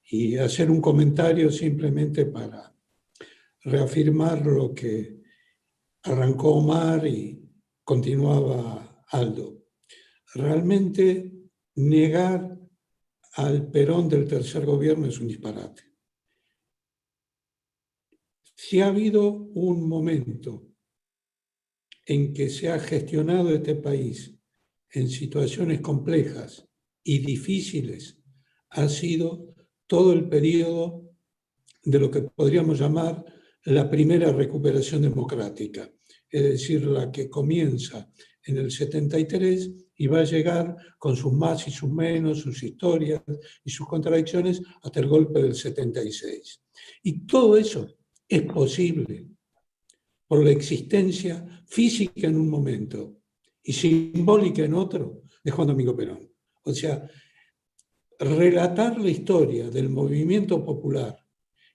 y hacer un comentario simplemente para reafirmar lo que arrancó Omar y continuaba Aldo. Realmente negar al Perón del tercer gobierno es un disparate. Si ha habido un momento en que se ha gestionado este país en situaciones complejas y difíciles, ha sido todo el periodo de lo que podríamos llamar la primera recuperación democrática, es decir, la que comienza en el 73 y va a llegar con sus más y sus menos, sus historias y sus contradicciones hasta el golpe del 76. Y todo eso es posible por la existencia física en un momento y simbólica en otro de Juan Domingo Perón. O sea, relatar la historia del movimiento popular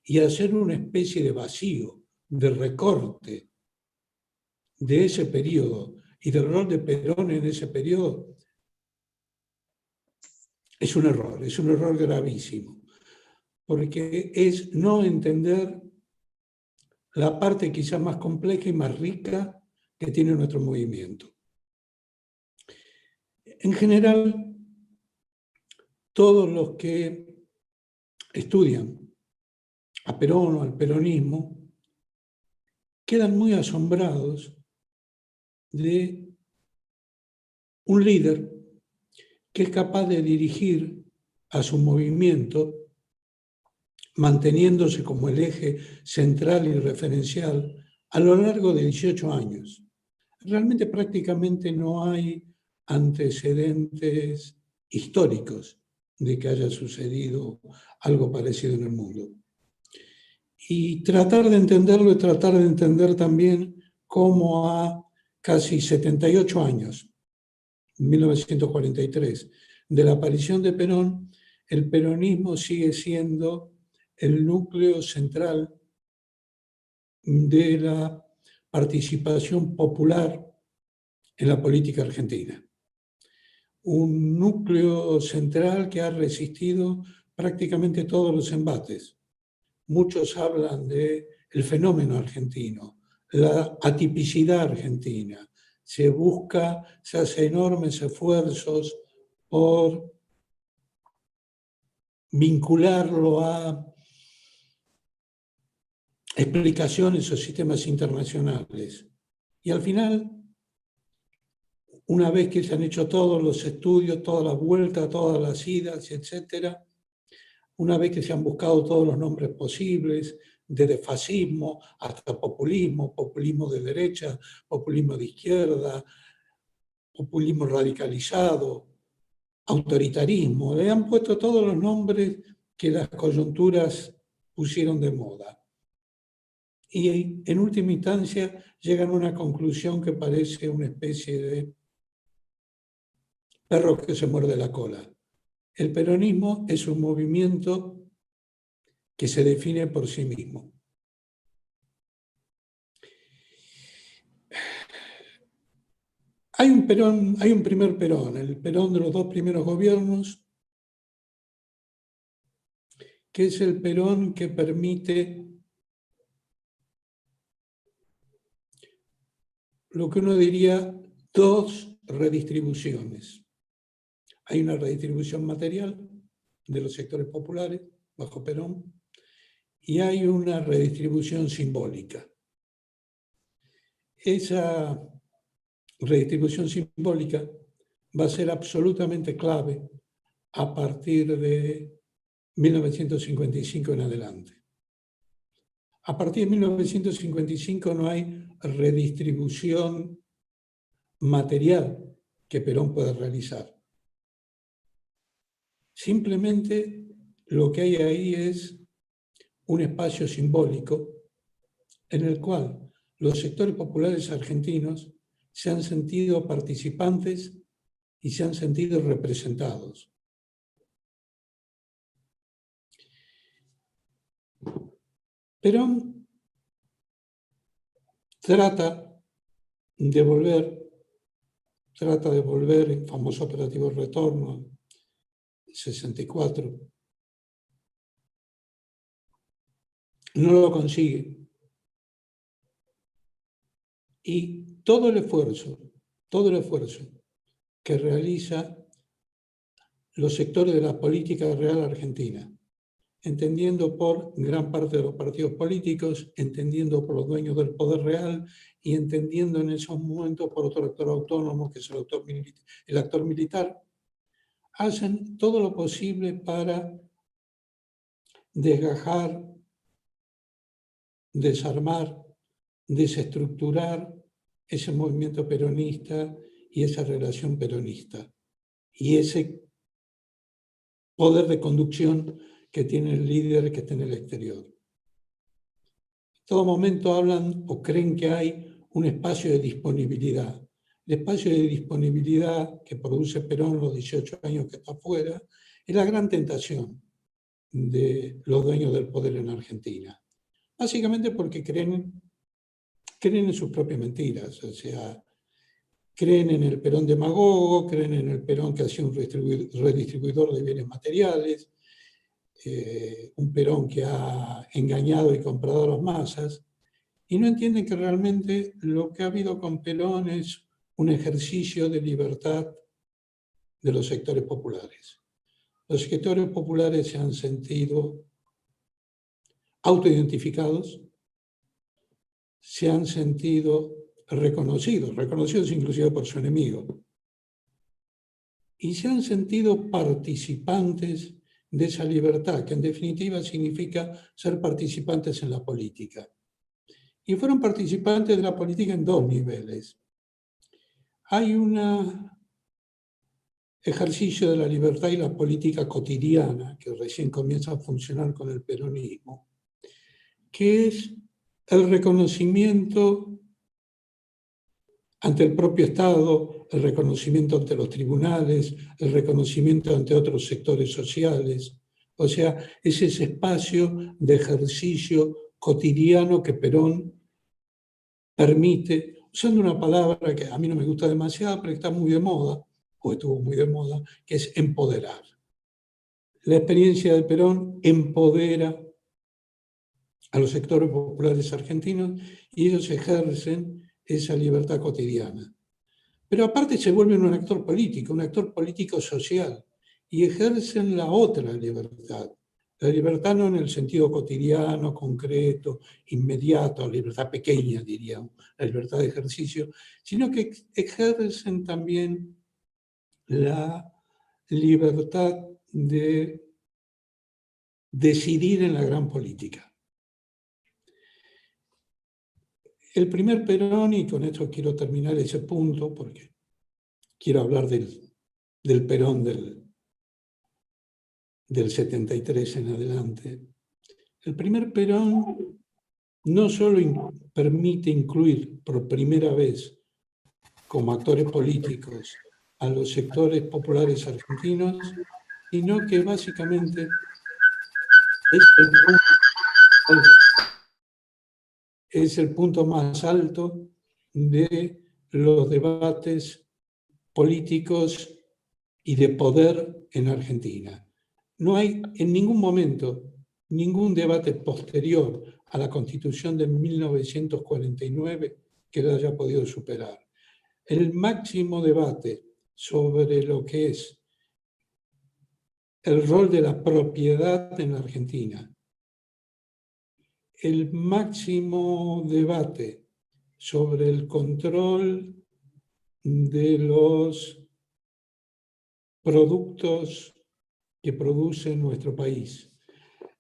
y hacer una especie de vacío, de recorte de ese periodo y del rol de Perón en ese periodo, es un error gravísimo, porque es no entender la parte quizá más compleja y más rica que tiene nuestro movimiento. En general, todos los que estudian a Perón o al peronismo quedan muy asombrados de un líder que es capaz de dirigir a su movimiento manteniéndose como el eje central y referencial a lo largo de 18 años. Realmente prácticamente no hay antecedentes históricos de que haya sucedido algo parecido en el mundo. Y tratar de entenderlo es tratar de entender también cómo a casi 78 años, 1943, de la aparición de Perón, el peronismo sigue siendo el núcleo central de la participación popular en la política argentina. Un núcleo central que ha resistido prácticamente todos los embates. Muchos hablan del fenómeno argentino, la atipicidad argentina. Se hace enormes esfuerzos por vincularlo a explicaciones o sistemas internacionales. Y al final, una vez que se han hecho todos los estudios, todas las vueltas, todas las idas, etcétera, una vez que se han buscado todos los nombres posibles, desde fascismo hasta populismo, populismo de derecha, populismo de izquierda, populismo radicalizado, autoritarismo, le han puesto todos los nombres que las coyunturas pusieron de moda. Y en última instancia llegan a una conclusión que parece una especie de perro que se muerde la cola. El peronismo es un movimiento que se define por sí mismo. Hay un primer Perón, el Perón de los dos primeros gobiernos, que es el Perón que permite lo que uno diría dos redistribuciones. Hay una redistribución material de los sectores populares bajo Perón y hay una redistribución simbólica. Esa redistribución simbólica va a ser absolutamente clave a partir de 1955 en adelante. A partir de 1955 no hay redistribución material que Perón pueda realizar. Simplemente lo que hay ahí es un espacio simbólico en el cual los sectores populares argentinos se han sentido participantes y se han sentido representados. Perón trata de volver el famoso operativo Retorno, 64, no lo consigue. Y todo el esfuerzo que realiza los sectores de la política real argentina, entendiendo por gran parte de los partidos políticos, entendiendo por los dueños del poder real y entendiendo en esos momentos por otro actor autónomo, que es el actor militar, hacen todo lo posible para desgajar, desarmar, desestructurar ese movimiento peronista y esa relación peronista y ese poder de conducción que tiene el líder que está en el exterior. En todo momento hablan o creen que hay un espacio de disponibilidad. El espacio de disponibilidad que produce Perón los 18 años que está afuera es la gran tentación de los dueños del poder en Argentina. Básicamente porque creen en sus propias mentiras, o sea, creen en el Perón demagogo, creen en el Perón que hacía un redistribuidor de bienes materiales, un Perón que ha engañado y comprado a las masas, y no entienden que realmente lo que ha habido con Perón es un ejercicio de libertad de los sectores populares. Los sectores populares se han sentido autoidentificados, se han sentido reconocidos inclusive por su enemigo, y se han sentido participantes de esa libertad, que en definitiva significa ser participantes en la política. Y fueron participantes de la política en dos niveles. Hay un ejercicio de la libertad y la política cotidiana, que recién comienza a funcionar con el peronismo, que es el reconocimiento ante el propio Estado, el reconocimiento ante los tribunales, el reconocimiento ante otros sectores sociales. O sea, es ese espacio de ejercicio cotidiano que Perón permite, usando una palabra que a mí no me gusta demasiado, pero que está muy de moda, o estuvo muy de moda, que es empoderar. La experiencia de Perón empodera a los sectores populares argentinos y ellos ejercen esa libertad cotidiana. Pero aparte se vuelven un actor político social, y ejercen la otra libertad. La libertad no en el sentido cotidiano, concreto, inmediato, la libertad pequeña, diríamos, la libertad de ejercicio, sino que ejercen también la libertad de decidir en la gran política. El primer Perón, y con esto quiero terminar ese punto, porque quiero hablar del Perón del 73 en adelante. El primer Perón no solo permite incluir por primera vez como actores políticos a los sectores populares argentinos, sino que básicamente es el punto más alto de los debates políticos y de poder en Argentina. No hay en ningún momento ningún debate posterior a la Constitución de 1949 que lo haya podido superar. El máximo debate sobre lo que es el rol de la propiedad en la Argentina, el máximo debate sobre el control de los productos que produce nuestro país,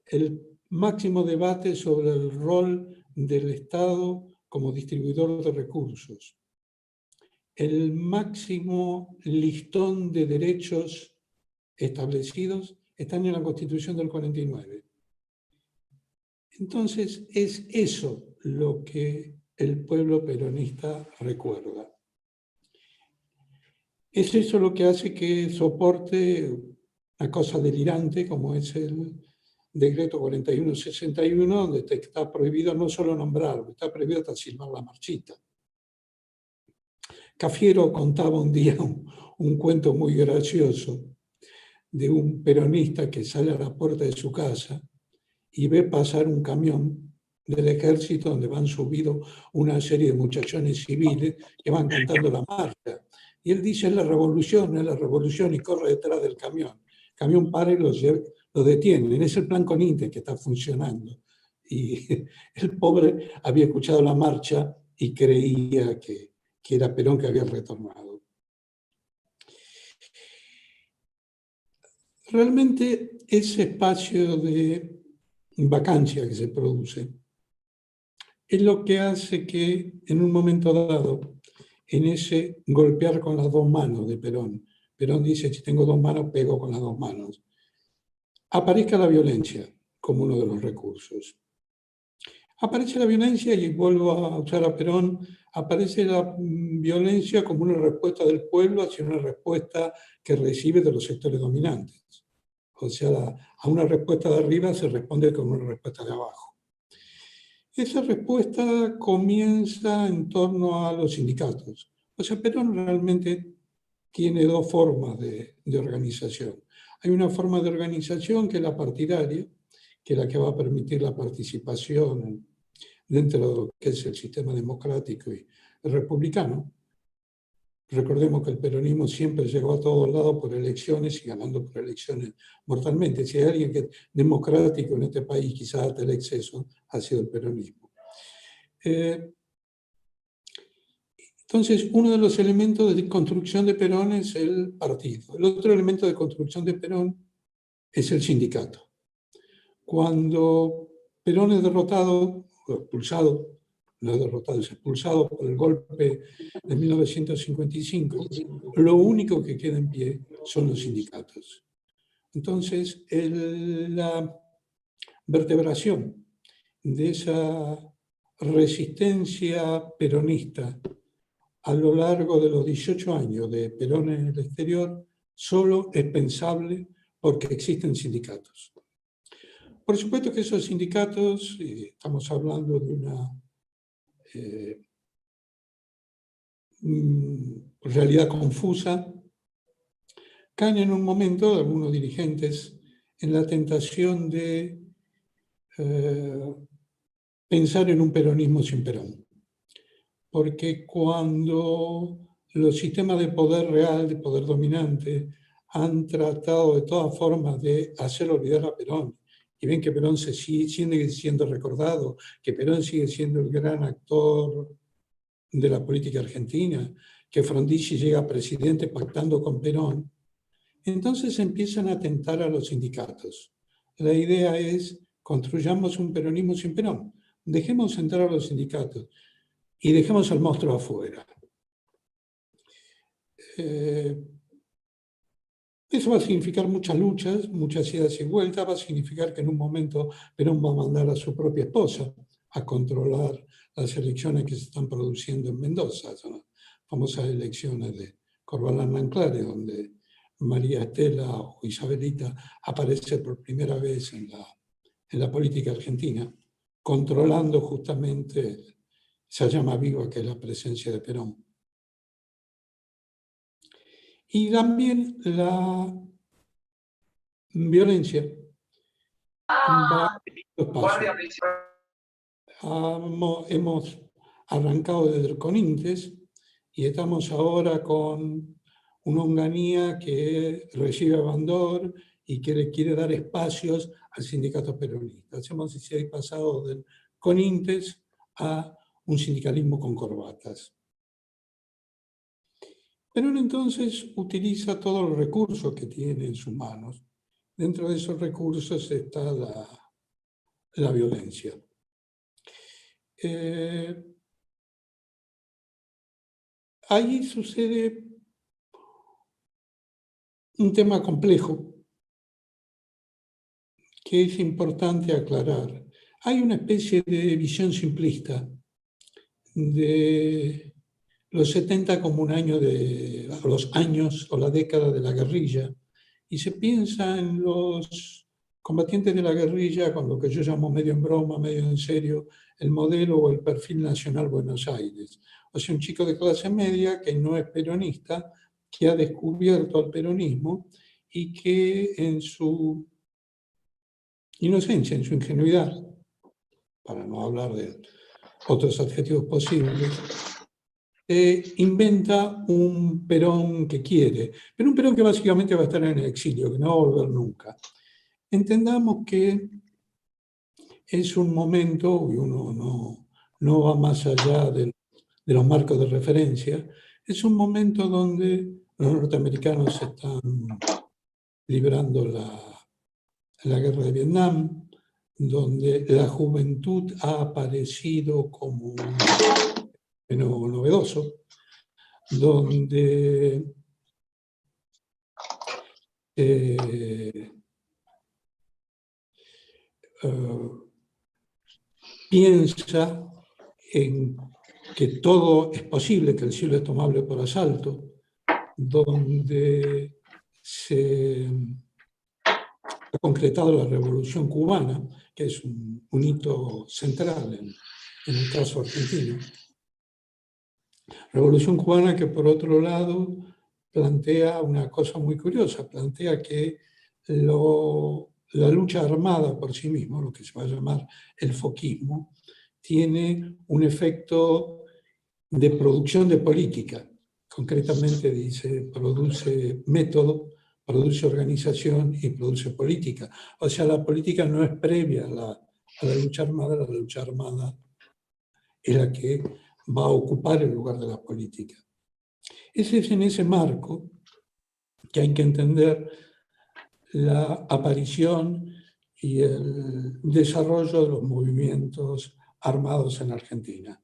el máximo debate sobre el rol del Estado como distribuidor de recursos, el máximo listón de derechos establecidos están en la Constitución del 49. Entonces, es eso lo que el pueblo peronista recuerda. Es eso lo que hace que soporte una cosa delirante como es el Decreto 4161, donde está prohibido no solo nombrarlo, está prohibido hasta silbar la marchita. Cafiero contaba un día un cuento muy gracioso de un peronista que sale a la puerta de su casa y ve pasar un camión del ejército donde van subidos una serie de muchachones civiles que van cantando la marcha. Y él dice, es la revolución, y corre detrás del camión. El camión para y lo detienen. Es el plan Coninte que está funcionando. Y el pobre había escuchado la marcha y creía que era Perón que había retornado. Realmente ese espacio de vacancia que se produce es lo que hace que en un momento dado, en ese golpear con las dos manos de Perón, Perón dice, si tengo dos manos, pego con las dos manos, aparezca la violencia como uno de los recursos. Aparece la violencia, y vuelvo a usar a Perón, aparece la violencia como una respuesta del pueblo hacia una respuesta que recibe de los sectores dominantes. O sea, a una respuesta de arriba se responde con una respuesta de abajo. Esa respuesta comienza en torno a los sindicatos. O sea, Perón realmente tiene dos formas de organización. Hay una forma de organización que es la partidaria, que es la que va a permitir la participación dentro de lo que es el sistema democrático y republicano. Recordemos que el peronismo siempre llegó a todos lados por elecciones y ganando por elecciones mortalmente. Si hay alguien que es democrático en este país, quizás hasta el exceso, ha sido el peronismo. Entonces, uno de los elementos de construcción de Perón es el partido. El otro elemento de construcción de Perón es el sindicato. Cuando Perón es derrotado o expulsado, no es derrotado, es expulsado por el golpe de 1955, lo único que queda en pie son los sindicatos. Entonces, la vertebración de esa resistencia peronista a lo largo de los 18 años de Perón en el exterior solo es pensable porque existen sindicatos. Por supuesto que esos sindicatos, estamos hablando de una realidad confusa, caen en un momento, algunos dirigentes, en la tentación de pensar en un peronismo sin Perón. Porque cuando los sistemas de poder real, de poder dominante, han tratado de todas formas de hacer olvidar a Perón, y ven que Perón sigue siendo recordado, que Perón sigue siendo el gran actor de la política argentina, que Frondizi llega a presidente pactando con Perón, entonces empiezan a atentar a los sindicatos. La idea es, construyamos un peronismo sin Perón, dejemos entrar a los sindicatos y dejemos al monstruo afuera. Eso va a significar muchas luchas, muchas idas y vueltas, va a significar que en un momento Perón va a mandar a su propia esposa a controlar las elecciones que se están produciendo en Mendoza, son las famosas elecciones de Corbalán Anclare, donde María Estela o Isabelita aparece por primera vez en la política argentina, controlando justamente esa llama viva que es la presencia de Perón. Y también la violencia va a estos pasos. Hemos arrancado desde el Conintes y estamos ahora con una Onganía que recibe a Bandor y que le quiere dar espacios al sindicato peronista. Hemos pasado del Conintes a un sindicalismo con corbatas. Perón entonces utiliza todos los recursos que tiene en sus manos. Dentro de esos recursos está la violencia. Ahí sucede un tema complejo que es importante aclarar. Hay una especie de visión simplista de los 70 como un año los años o la década de la guerrilla, y se piensa en los combatientes de la guerrilla con lo que yo llamo medio en broma, medio en serio, el modelo o el perfil nacional Buenos Aires. O sea, un chico de clase media que no es peronista, que ha descubierto al peronismo y que en su inocencia, en su ingenuidad, para no hablar de otros adjetivos posibles, inventa un Perón que quiere, pero un Perón que básicamente va a estar en el exilio, que no va a volver nunca. Entendamos que es un momento, y uno no va más allá de los marcos de referencia, es un momento donde los norteamericanos están librando la guerra de Vietnam, donde la juventud ha aparecido como un fenómeno novedoso, donde piensa en que todo es posible, que el cielo es tomable por asalto, donde se ha concretado la Revolución Cubana, que es un hito central en el caso argentino. Revolución Cubana que, por otro lado, plantea una cosa muy curiosa, plantea que la lucha armada por sí mismo, lo que se va a llamar el foquismo, tiene un efecto de producción de política. Concretamente dice, produce método, produce organización y produce política. O sea, la política no es previa a la lucha armada es la que va a ocupar el lugar de la política. Es en ese marco que hay que entender la aparición y el desarrollo de los movimientos armados en Argentina.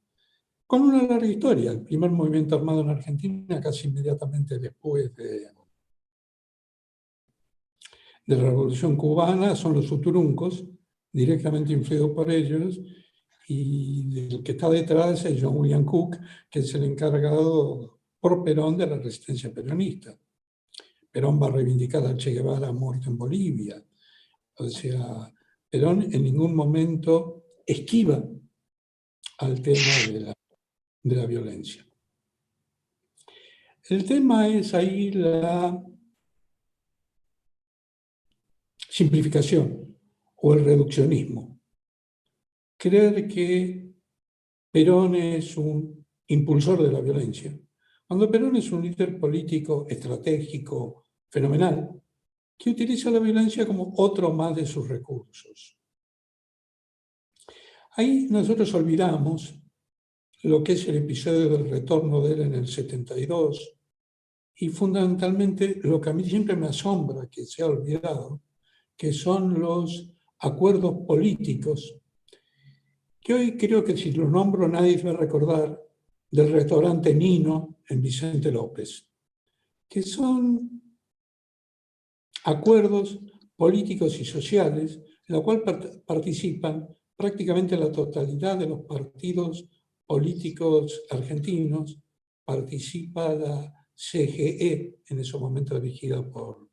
Con una larga historia. El primer movimiento armado en Argentina, casi inmediatamente después de la Revolución Cubana, son los Uturuncos, directamente influidos por ellos, y el que está detrás es John William Cook, que es el encargado por Perón de la resistencia peronista. Perón va a reivindicar a Che Guevara muerto en Bolivia. O sea, Perón en ningún momento esquiva al tema de la violencia. El tema es ahí la simplificación o el reduccionismo. Creer que Perón es un impulsor de la violencia, cuando Perón es un líder político estratégico fenomenal, que utiliza la violencia como otro más de sus recursos. Ahí nosotros olvidamos lo que es el episodio del retorno de él en el 72 y fundamentalmente lo que a mí siempre me asombra que se ha olvidado, que son los acuerdos políticos, que hoy creo que si los nombro nadie va a recordar, del restaurante Nino en Vicente López, que son acuerdos políticos y sociales en los cuales participan prácticamente la totalidad de los partidos políticos argentinos, participa la CGE, en esos momentos dirigida por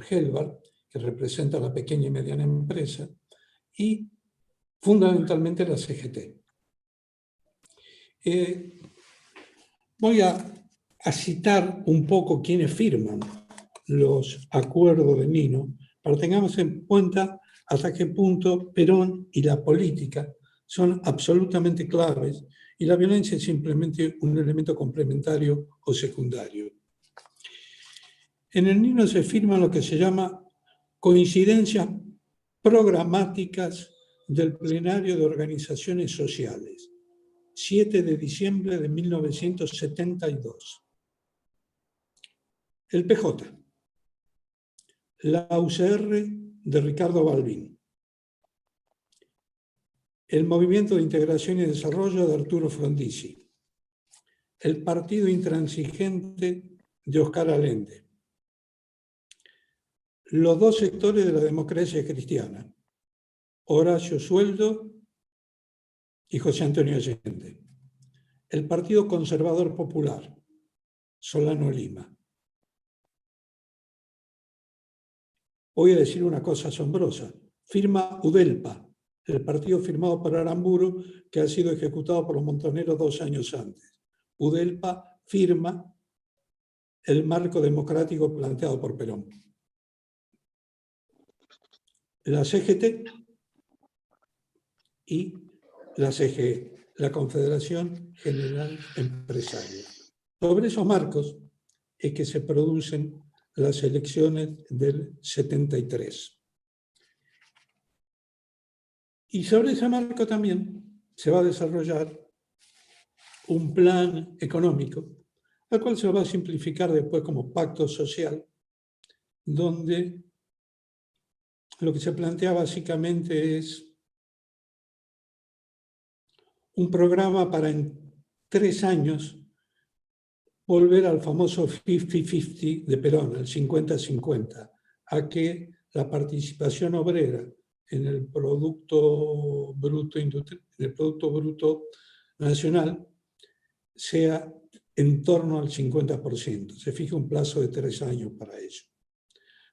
Helvar, que representa a la pequeña y mediana empresa, y fundamentalmente la CGT. Voy a citar un poco quiénes firman los acuerdos de Nino, para que tengamos en cuenta hasta qué punto Perón y la política son absolutamente claves y la violencia es simplemente un elemento complementario o secundario. En el Nino se firman lo que se llama coincidencias programáticas del Plenario de Organizaciones Sociales, 7 de diciembre de 1972. El PJ, la UCR de Ricardo Balbín, el Movimiento de Integración y Desarrollo de Arturo Frondizi, el Partido Intransigente de Oscar Allende, los dos sectores de la democracia cristiana, Horacio Sueldo y José Antonio Allende, el Partido Conservador Popular, Solano Lima. Voy a decir una cosa asombrosa. Firma UDELPA, el partido firmado por Aramburu, que ha sido ejecutado por los montoneros 2 años antes. UDELPA firma el marco democrático planteado por Perón. la CGT y la CGE, la Confederación General Empresaria. Sobre esos marcos es que se producen las elecciones del 73. Y sobre ese marco también se va a desarrollar un plan económico, al cual se va a simplificar después como pacto social, donde lo que se plantea básicamente es un programa para en 3 años volver al famoso 50-50 de Perón, el 50-50, a que la participación obrera en el Producto Bruto Nacional sea en torno al 50%. Se fija un plazo de 3 años para ello.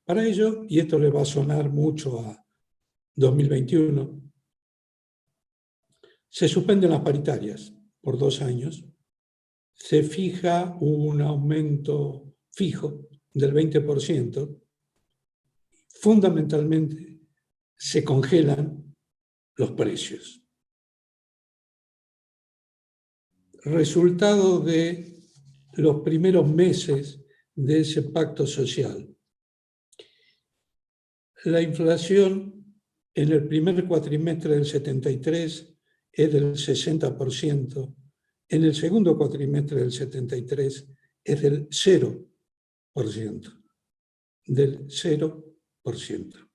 Para ello, y esto le va a sonar mucho a 2021, se suspenden las paritarias por 2 años, se fija un aumento fijo del 20%, fundamentalmente se congelan los precios. Resultado de los primeros meses de ese pacto social. La inflación en el primer cuatrimestre del 73 es del 60%, en el segundo cuatrimestre del 73 es del 0%, del 0%.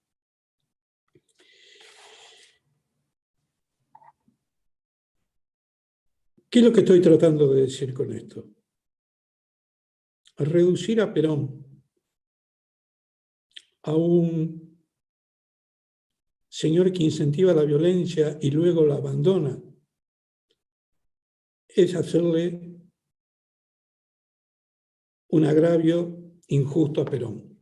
¿Qué es lo que estoy tratando de decir con esto? Reducir a Perón a un señor que incentiva la violencia y luego la abandona es hacerle un agravio injusto a Perón.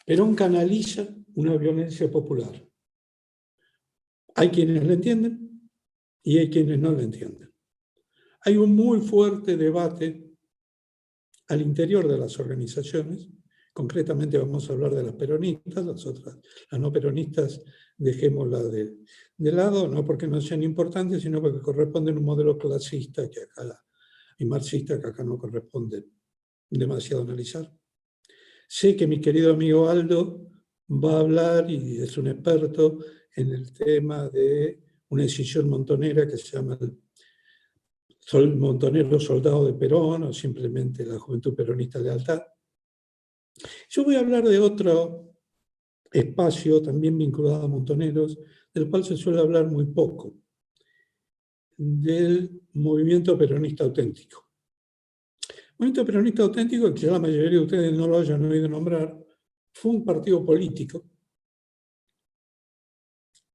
Perón canaliza una violencia popular. Hay quienes la entienden y hay quienes no la entienden. Hay un muy fuerte debate al interior de las organizaciones. Concretamente vamos a hablar de las peronistas, las otras, las no peronistas, dejémoslas de lado, no porque no sean importantes, sino porque corresponden a un modelo clasista que acá, y marxista que acá no corresponde demasiado analizar. Sé que mi querido amigo Aldo va a hablar, y es un experto en el tema de una decisión montonera que se llama el Montonero Soldado de Perón, o simplemente la Juventud Peronista Lealtad. Yo voy a hablar de otro espacio también vinculado a montoneros, del cual se suele hablar muy poco, del movimiento peronista auténtico. El movimiento peronista auténtico, que ya la mayoría de ustedes no lo hayan oído nombrar, fue un partido político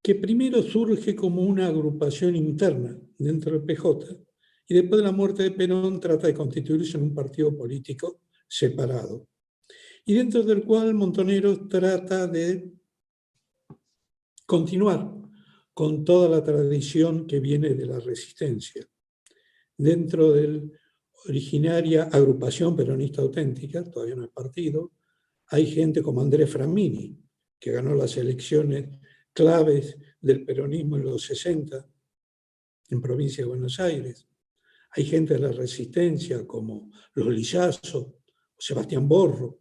que primero surge como una agrupación interna dentro del PJ y después de la muerte de Perón trata de constituirse en un partido político separado, y dentro del cual Montoneros trata de continuar con toda la tradición que viene de la resistencia. Dentro de la originaria agrupación peronista auténtica, todavía no es partido, hay gente como Andrés Framini, que ganó las elecciones claves del peronismo en los 60 en provincia de Buenos Aires. Hay gente de la resistencia como los Lizazo, Sebastián Borro.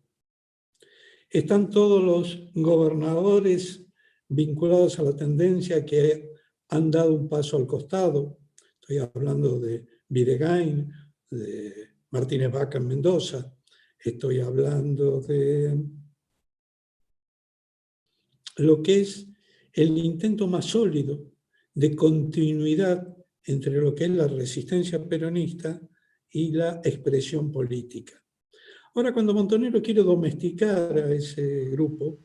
Están todos los gobernadores vinculados a la tendencia que han dado un paso al costado. Estoy hablando de Videgain, de Martínez Vaca en Mendoza. Estoy hablando de lo que es el intento más sólido de continuidad entre lo que es la resistencia peronista y la expresión política. Ahora, cuando Montonero quiere domesticar a ese grupo,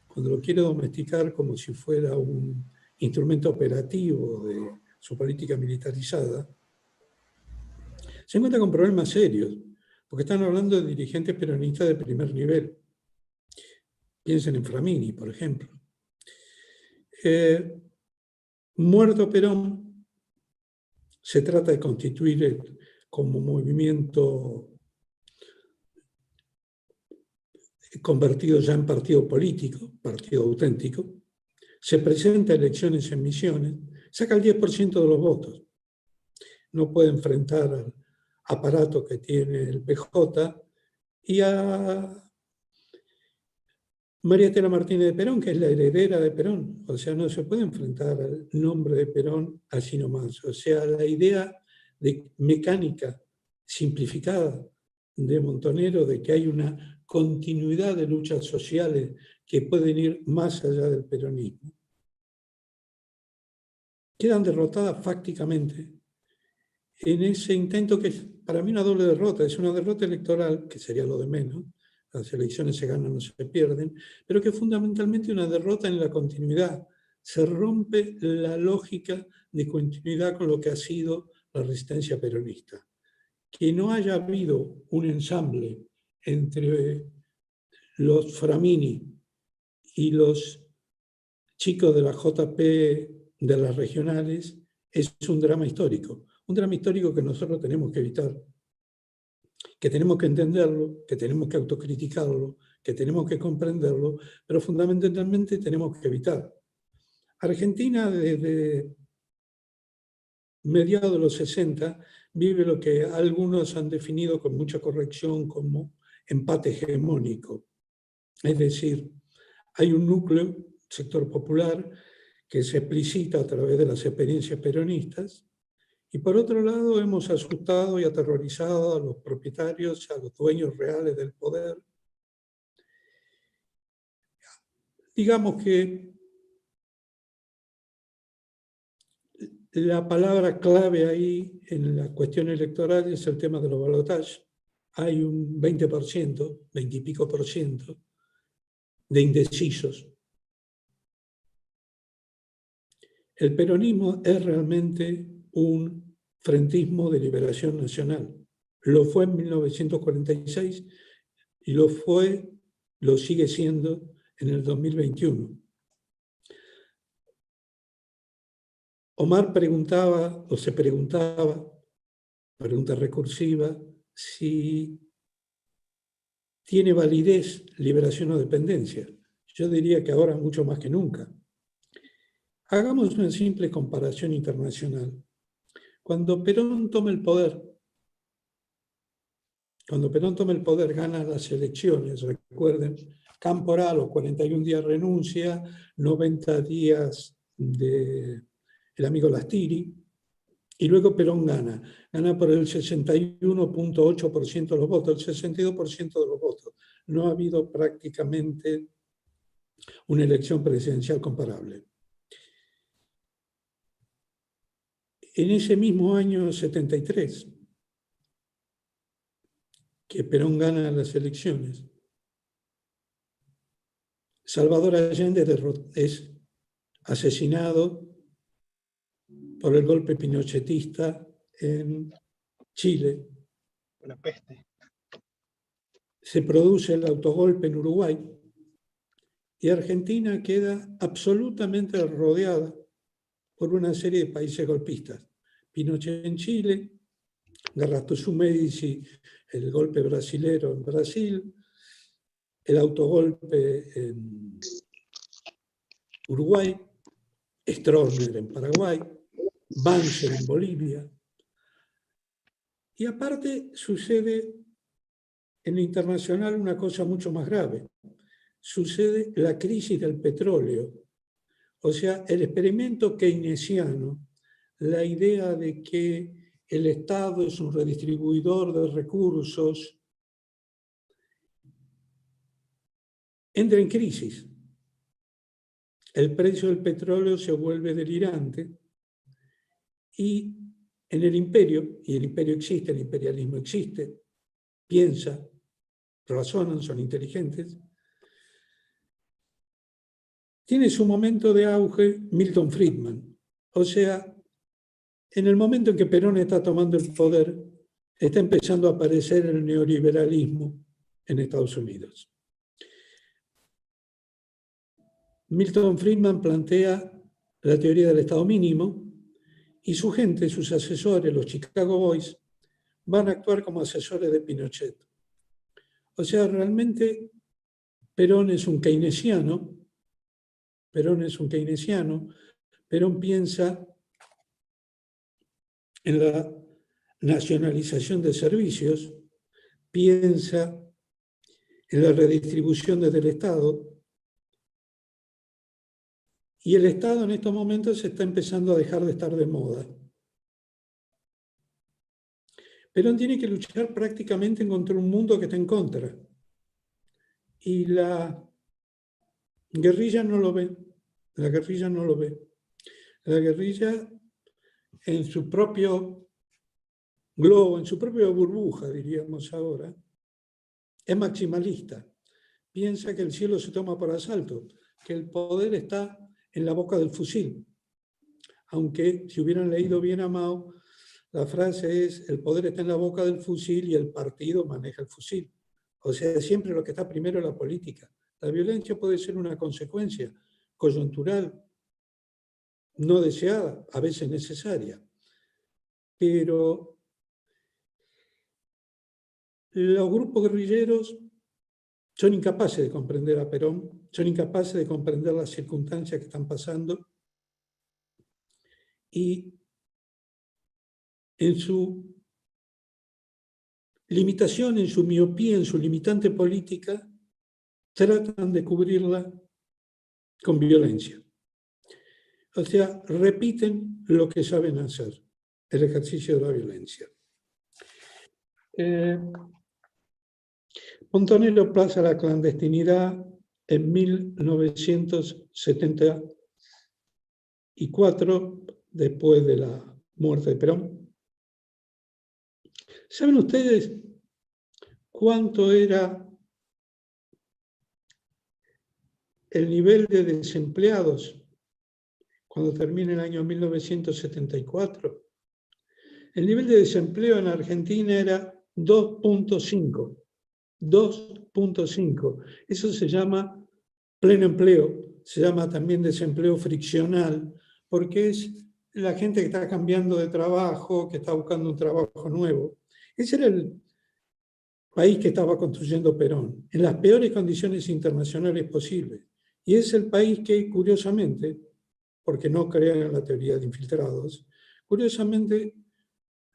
cuando lo quiere domesticar como si fuera un instrumento operativo de su política militarizada, se encuentra con problemas serios, porque están hablando de dirigentes peronistas de primer nivel. Piensen en Framini, por ejemplo. Muerto Perón, se trata de constituir como movimiento convertido ya en partido político, partido auténtico, se presenta a elecciones en Misiones, saca el 10% de los votos. No puede enfrentar al aparato que tiene el PJ y a María Estela Martínez de Perón, que es la heredera de Perón. O sea, no se puede enfrentar al nombre de Perón así nomás. O sea, la idea de mecánica simplificada de Montonero de que hay una continuidad de luchas sociales que pueden ir más allá del peronismo, quedan derrotadas fácticamente en ese intento que es para mí una doble derrota. Es una derrota electoral, que sería lo de menos, las elecciones se ganan, no se pierden, pero que es fundamentalmente una derrota en la continuidad. Se rompe la lógica de continuidad con lo que ha sido la resistencia peronista. Que no haya habido un ensamble entre los Framini y los chicos de la JP de las regionales es un drama histórico que nosotros tenemos que evitar, que tenemos que entenderlo, que tenemos que autocriticarlo, que tenemos que comprenderlo, pero fundamentalmente tenemos que evitar. Argentina, desde mediados de los 60, vive lo que algunos han definido con mucha corrección como empate hegemónico. Es decir, hay un núcleo, sector popular, que se explicita a través de las experiencias peronistas, y por otro lado hemos asustado y aterrorizado a los propietarios, a los dueños reales del poder. Digamos que la palabra clave ahí en la cuestión electoral es el tema de los balotajes. Hay un 20%, 20 y pico por ciento de indecisos. El peronismo es realmente un frentismo de liberación nacional. Lo fue en 1946 y lo sigue siendo en el 2021. Omar preguntaba, o se preguntaba, pregunta recursiva, si tiene validez liberación o dependencia. Yo diría que ahora mucho más que nunca. Hagamos una simple comparación internacional. Cuando Perón toma el poder, gana las elecciones, recuerden, Cámpora a los 41 días renuncia, 90 días del amigo Lastiri, y luego Perón gana por el 61.8% de los votos, el 62% de los votos. No ha habido prácticamente una elección presidencial comparable. En ese mismo año 73, que Perón gana las elecciones, Salvador Allende es asesinado por el golpe pinochetista en Chile. Una peste. Se produce el autogolpe en Uruguay y Argentina queda absolutamente rodeada por una serie de países golpistas. Pinochet en Chile, Garrastazu Médici, el golpe brasilero en Brasil, el autogolpe en Uruguay, Stroessner en Paraguay, Banzer en Bolivia. Y aparte sucede en lo internacional una cosa mucho más grave. Sucede la crisis del petróleo. O sea, el experimento keynesiano, la idea de que el Estado es un redistribuidor de recursos, entra en crisis. El precio del petróleo se vuelve delirante y en el imperio, y el imperio existe, el imperialismo existe, piensa, razonan, son inteligentes, tiene su momento de auge Milton Friedman. O sea, en el momento en que Perón está tomando el poder, está empezando a aparecer el neoliberalismo en Estados Unidos. Milton Friedman plantea la teoría del Estado mínimo y su gente, sus asesores, los Chicago Boys, van a actuar como asesores de Pinochet. O sea, realmente Perón es un keynesiano, Perón piensa en la nacionalización de servicios, piensa en la redistribución desde el Estado, y el Estado en estos momentos está empezando a dejar de estar de moda. Perón tiene que luchar prácticamente contra un mundo que está en contra. Y la guerrilla no lo ve. La guerrilla no lo ve. La guerrilla en su propio globo, en su propia burbuja, diríamos ahora, es maximalista. Piensa que el cielo se toma por asalto, que el poder está en la boca del fusil. Aunque si hubieran leído bien a Mao, la frase es: el poder está en la boca del fusil y el partido maneja el fusil. O sea, siempre lo que está primero es la política. La violencia puede ser una consecuencia coyuntural, no deseada, a veces necesaria. Pero los grupos guerrilleros son incapaces de comprender a Perón, son incapaces de comprender las circunstancias que están pasando, y en su limitación, en su miopía, en su limitante política, tratan de cubrirla con violencia. O sea, repiten lo que saben hacer, el ejercicio de la violencia. Montonero pasa a la clandestinidad en 1974, después de la muerte de Perón. ¿Saben ustedes cuánto era el nivel de desempleados cuando termina el año 1974? El nivel de desempleo en Argentina era 2.5. 2.5. Eso se llama pleno empleo, se llama también desempleo friccional, porque es la gente que está cambiando de trabajo, que está buscando un trabajo nuevo. Ese era el país que estaba construyendo Perón, en las peores condiciones internacionales posibles. Y es el país que, curiosamente, porque no crean en la teoría de infiltrados, curiosamente,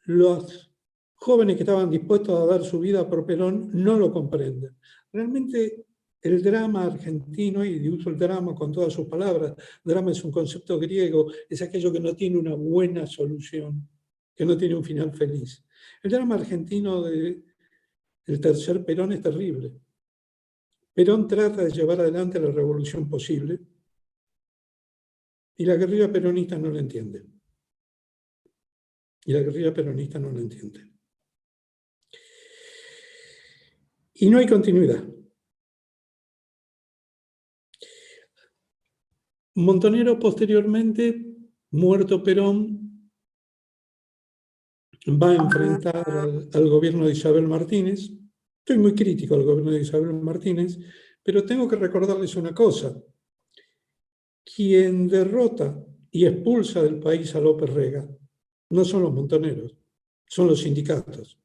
los jóvenes que estaban dispuestos a dar su vida por Perón no lo comprenden. Realmente el drama argentino, y uso el drama con todas sus palabras, drama es un concepto griego, es aquello que no tiene una buena solución, que no tiene un final feliz. El drama argentino del tercer Perón es terrible. Perón trata de llevar adelante la revolución posible y la guerrilla peronista no lo entiende. Y no hay continuidad. Montonero, posteriormente, muerto Perón, va a enfrentar al gobierno de Isabel Martínez. Estoy muy crítico al gobierno de Isabel Martínez, pero tengo que recordarles una cosa. Quien derrota y expulsa del país a López Rega no son los montoneros, son los sindicatos.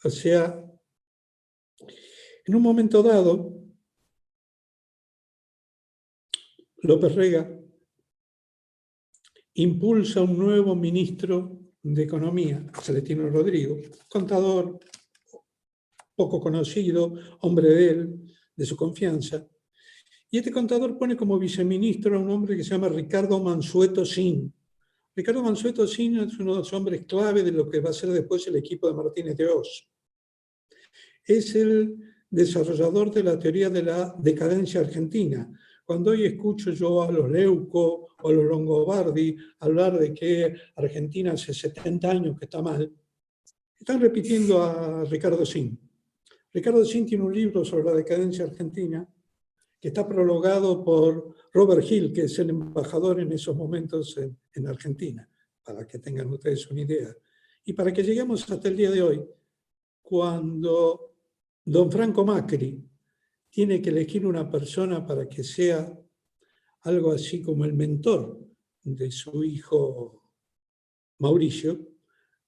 O sea, en un momento dado, López Rega impulsa un nuevo ministro de Economía, Celestino Rodrigo, contador, poco conocido, hombre de él, de su confianza. Y este contador pone como viceministro a un hombre que se llama Ricardo Mansueto Sin. Ricardo Mansueto Sin es uno de los hombres clave de lo que va a ser después el equipo de Martínez de Oz. Es el desarrollador de la teoría de la decadencia argentina. Cuando hoy escucho yo a los Leuco o a los Longobardi hablar de que Argentina hace 70 años que está mal, están repitiendo a Ricardo Sin. Ricardo Sin tiene un libro sobre la decadencia argentina que está prologado por Robert Hill, que es el embajador en esos momentos en Argentina, para que tengan ustedes una idea. Y para que lleguemos hasta el día de hoy, cuando don Franco Macri tiene que elegir una persona para que sea algo así como el mentor de su hijo Mauricio,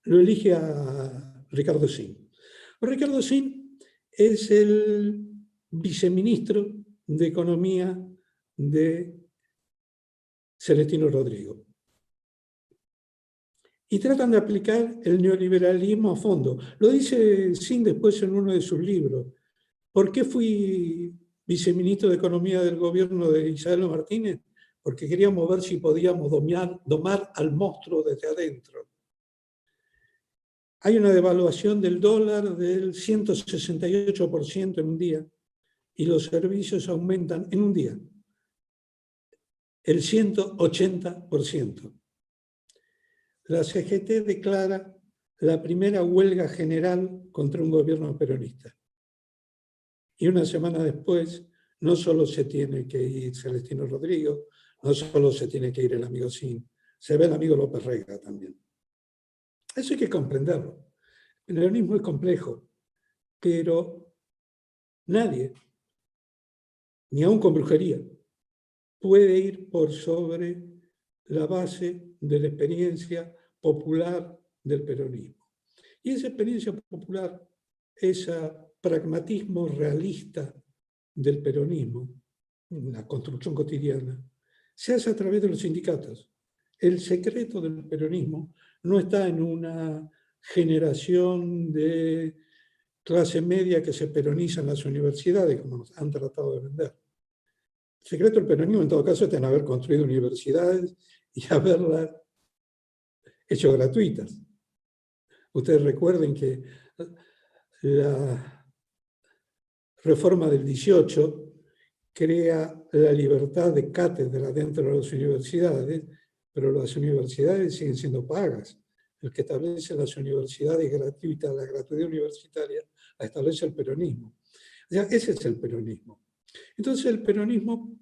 lo elige a Ricardo Sin. Ricardo Sin es el viceministro de Economía de Celestino Rodrigo. Y tratan de aplicar el neoliberalismo a fondo. Lo dice Zin después en uno de sus libros. ¿Por qué fui viceministro de Economía del gobierno de Isabel Martínez? Porque queríamos ver si podíamos domar al monstruo desde adentro. Hay una devaluación del dólar del 168% en un día y los servicios aumentan en un día el 180%. La CGT declara la primera huelga general contra un gobierno peronista. Y una semana después, no solo se tiene que ir Celestino Rodrigo, no solo se tiene que ir el amigo Zin, se ve el amigo López Rega también. Eso hay que comprenderlo. El peronismo es complejo, pero nadie, ni aun con brujería, puede ir por sobre la base de la experiencia popular del peronismo. Y esa experiencia popular, ese pragmatismo realista del peronismo, la construcción cotidiana, se hace a través de los sindicatos. El secreto del peronismo no está en una generación de clase media que se peroniza en las universidades, como nos han tratado de vender. El secreto del peronismo, en todo caso, está en haber construido universidades y haberlas hecho gratuitas. Ustedes recuerden que la reforma del 18 crea la libertad de cátedra dentro de las universidades, pero las universidades siguen siendo pagas. El que establece las universidades gratuitas, la gratuidad universitaria, la establece el peronismo. O sea, ese es el peronismo. Entonces el peronismo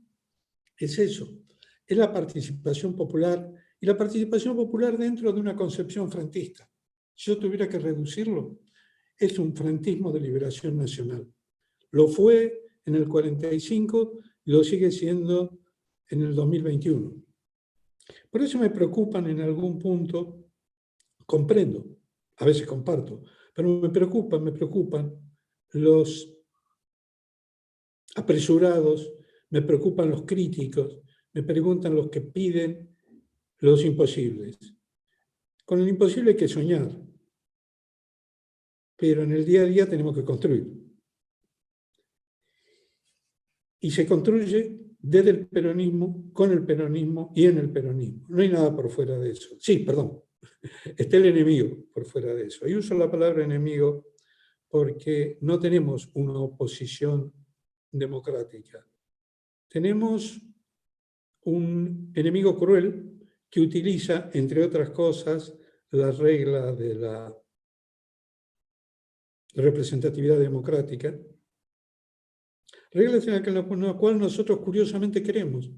es eso, es la participación popular, y la participación popular dentro de una concepción frentista. Si yo tuviera que reducirlo, es un frentismo de liberación nacional. Lo fue en el 45 y lo sigue siendo en el 2021. Por eso me preocupan en algún punto, comprendo, a veces comparto, pero me preocupan los apresurados, me preocupan los críticos, me preguntan los que piden los imposibles. Con el imposible hay que soñar, pero en el día a día tenemos que construir. Y se construye desde el peronismo, con el peronismo y en el peronismo. No hay nada por fuera de eso. Sí, perdón, está el enemigo por fuera de eso. Y uso la palabra enemigo porque no tenemos una oposición democrática. Tenemos un enemigo cruel que utiliza, entre otras cosas, la regla de la representatividad democrática, reglas en la cual nosotros curiosamente queremos.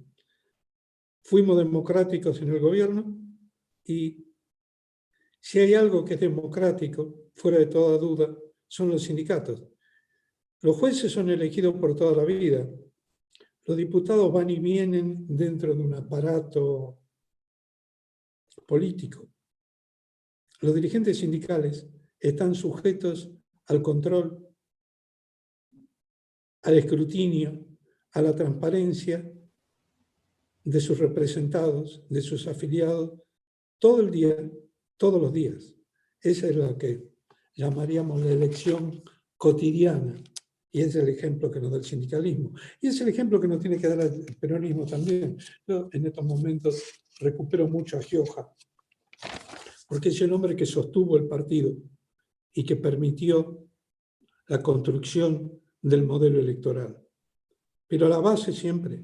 Fuimos democráticos en el gobierno y si hay algo que es democrático, fuera de toda duda, son los sindicatos. Los jueces son elegidos por toda la vida. Los diputados van y vienen dentro de un aparato político. Los dirigentes sindicales están sujetos al control, al escrutinio, a la transparencia de sus representados, de sus afiliados, todo el día, todos los días. Esa es lo que llamaríamos la elección cotidiana. Y es el ejemplo que nos da el sindicalismo. Y es el ejemplo que nos tiene que dar el peronismo también. Yo en estos momentos recupero mucho a Gioja, porque es el hombre que sostuvo el partido y que permitió la construcción del modelo electoral. Pero la base siempre,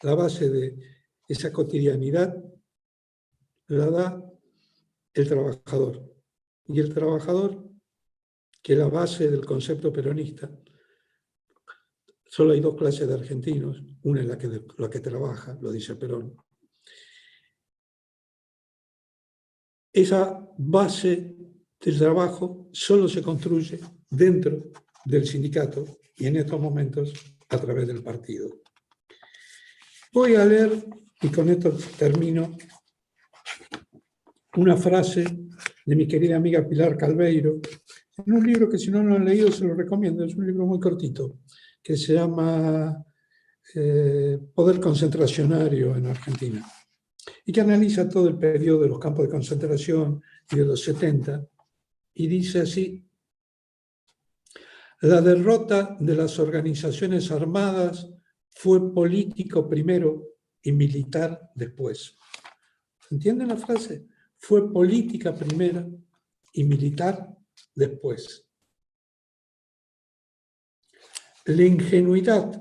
la base de esa cotidianidad la da el trabajador. Y el trabajador, que es la base del concepto peronista, solo hay dos clases de argentinos, una es la que trabaja, lo dice Perón. Esa base del trabajo solo se construye dentro del sindicato y en estos momentos a través del partido. Voy a leer, y con esto termino, una frase de mi querida amiga Pilar Calveiro, en un libro que si no lo han leído se lo recomiendo, es un libro muy cortito, que se llama Poder Concentracionario en Argentina, y que analiza todo el periodo de los campos de concentración y de los 70, y dice así: la derrota de las organizaciones armadas fue político primero y militar después. ¿Entienden la frase? Fue política primero y militar después. La ingenuidad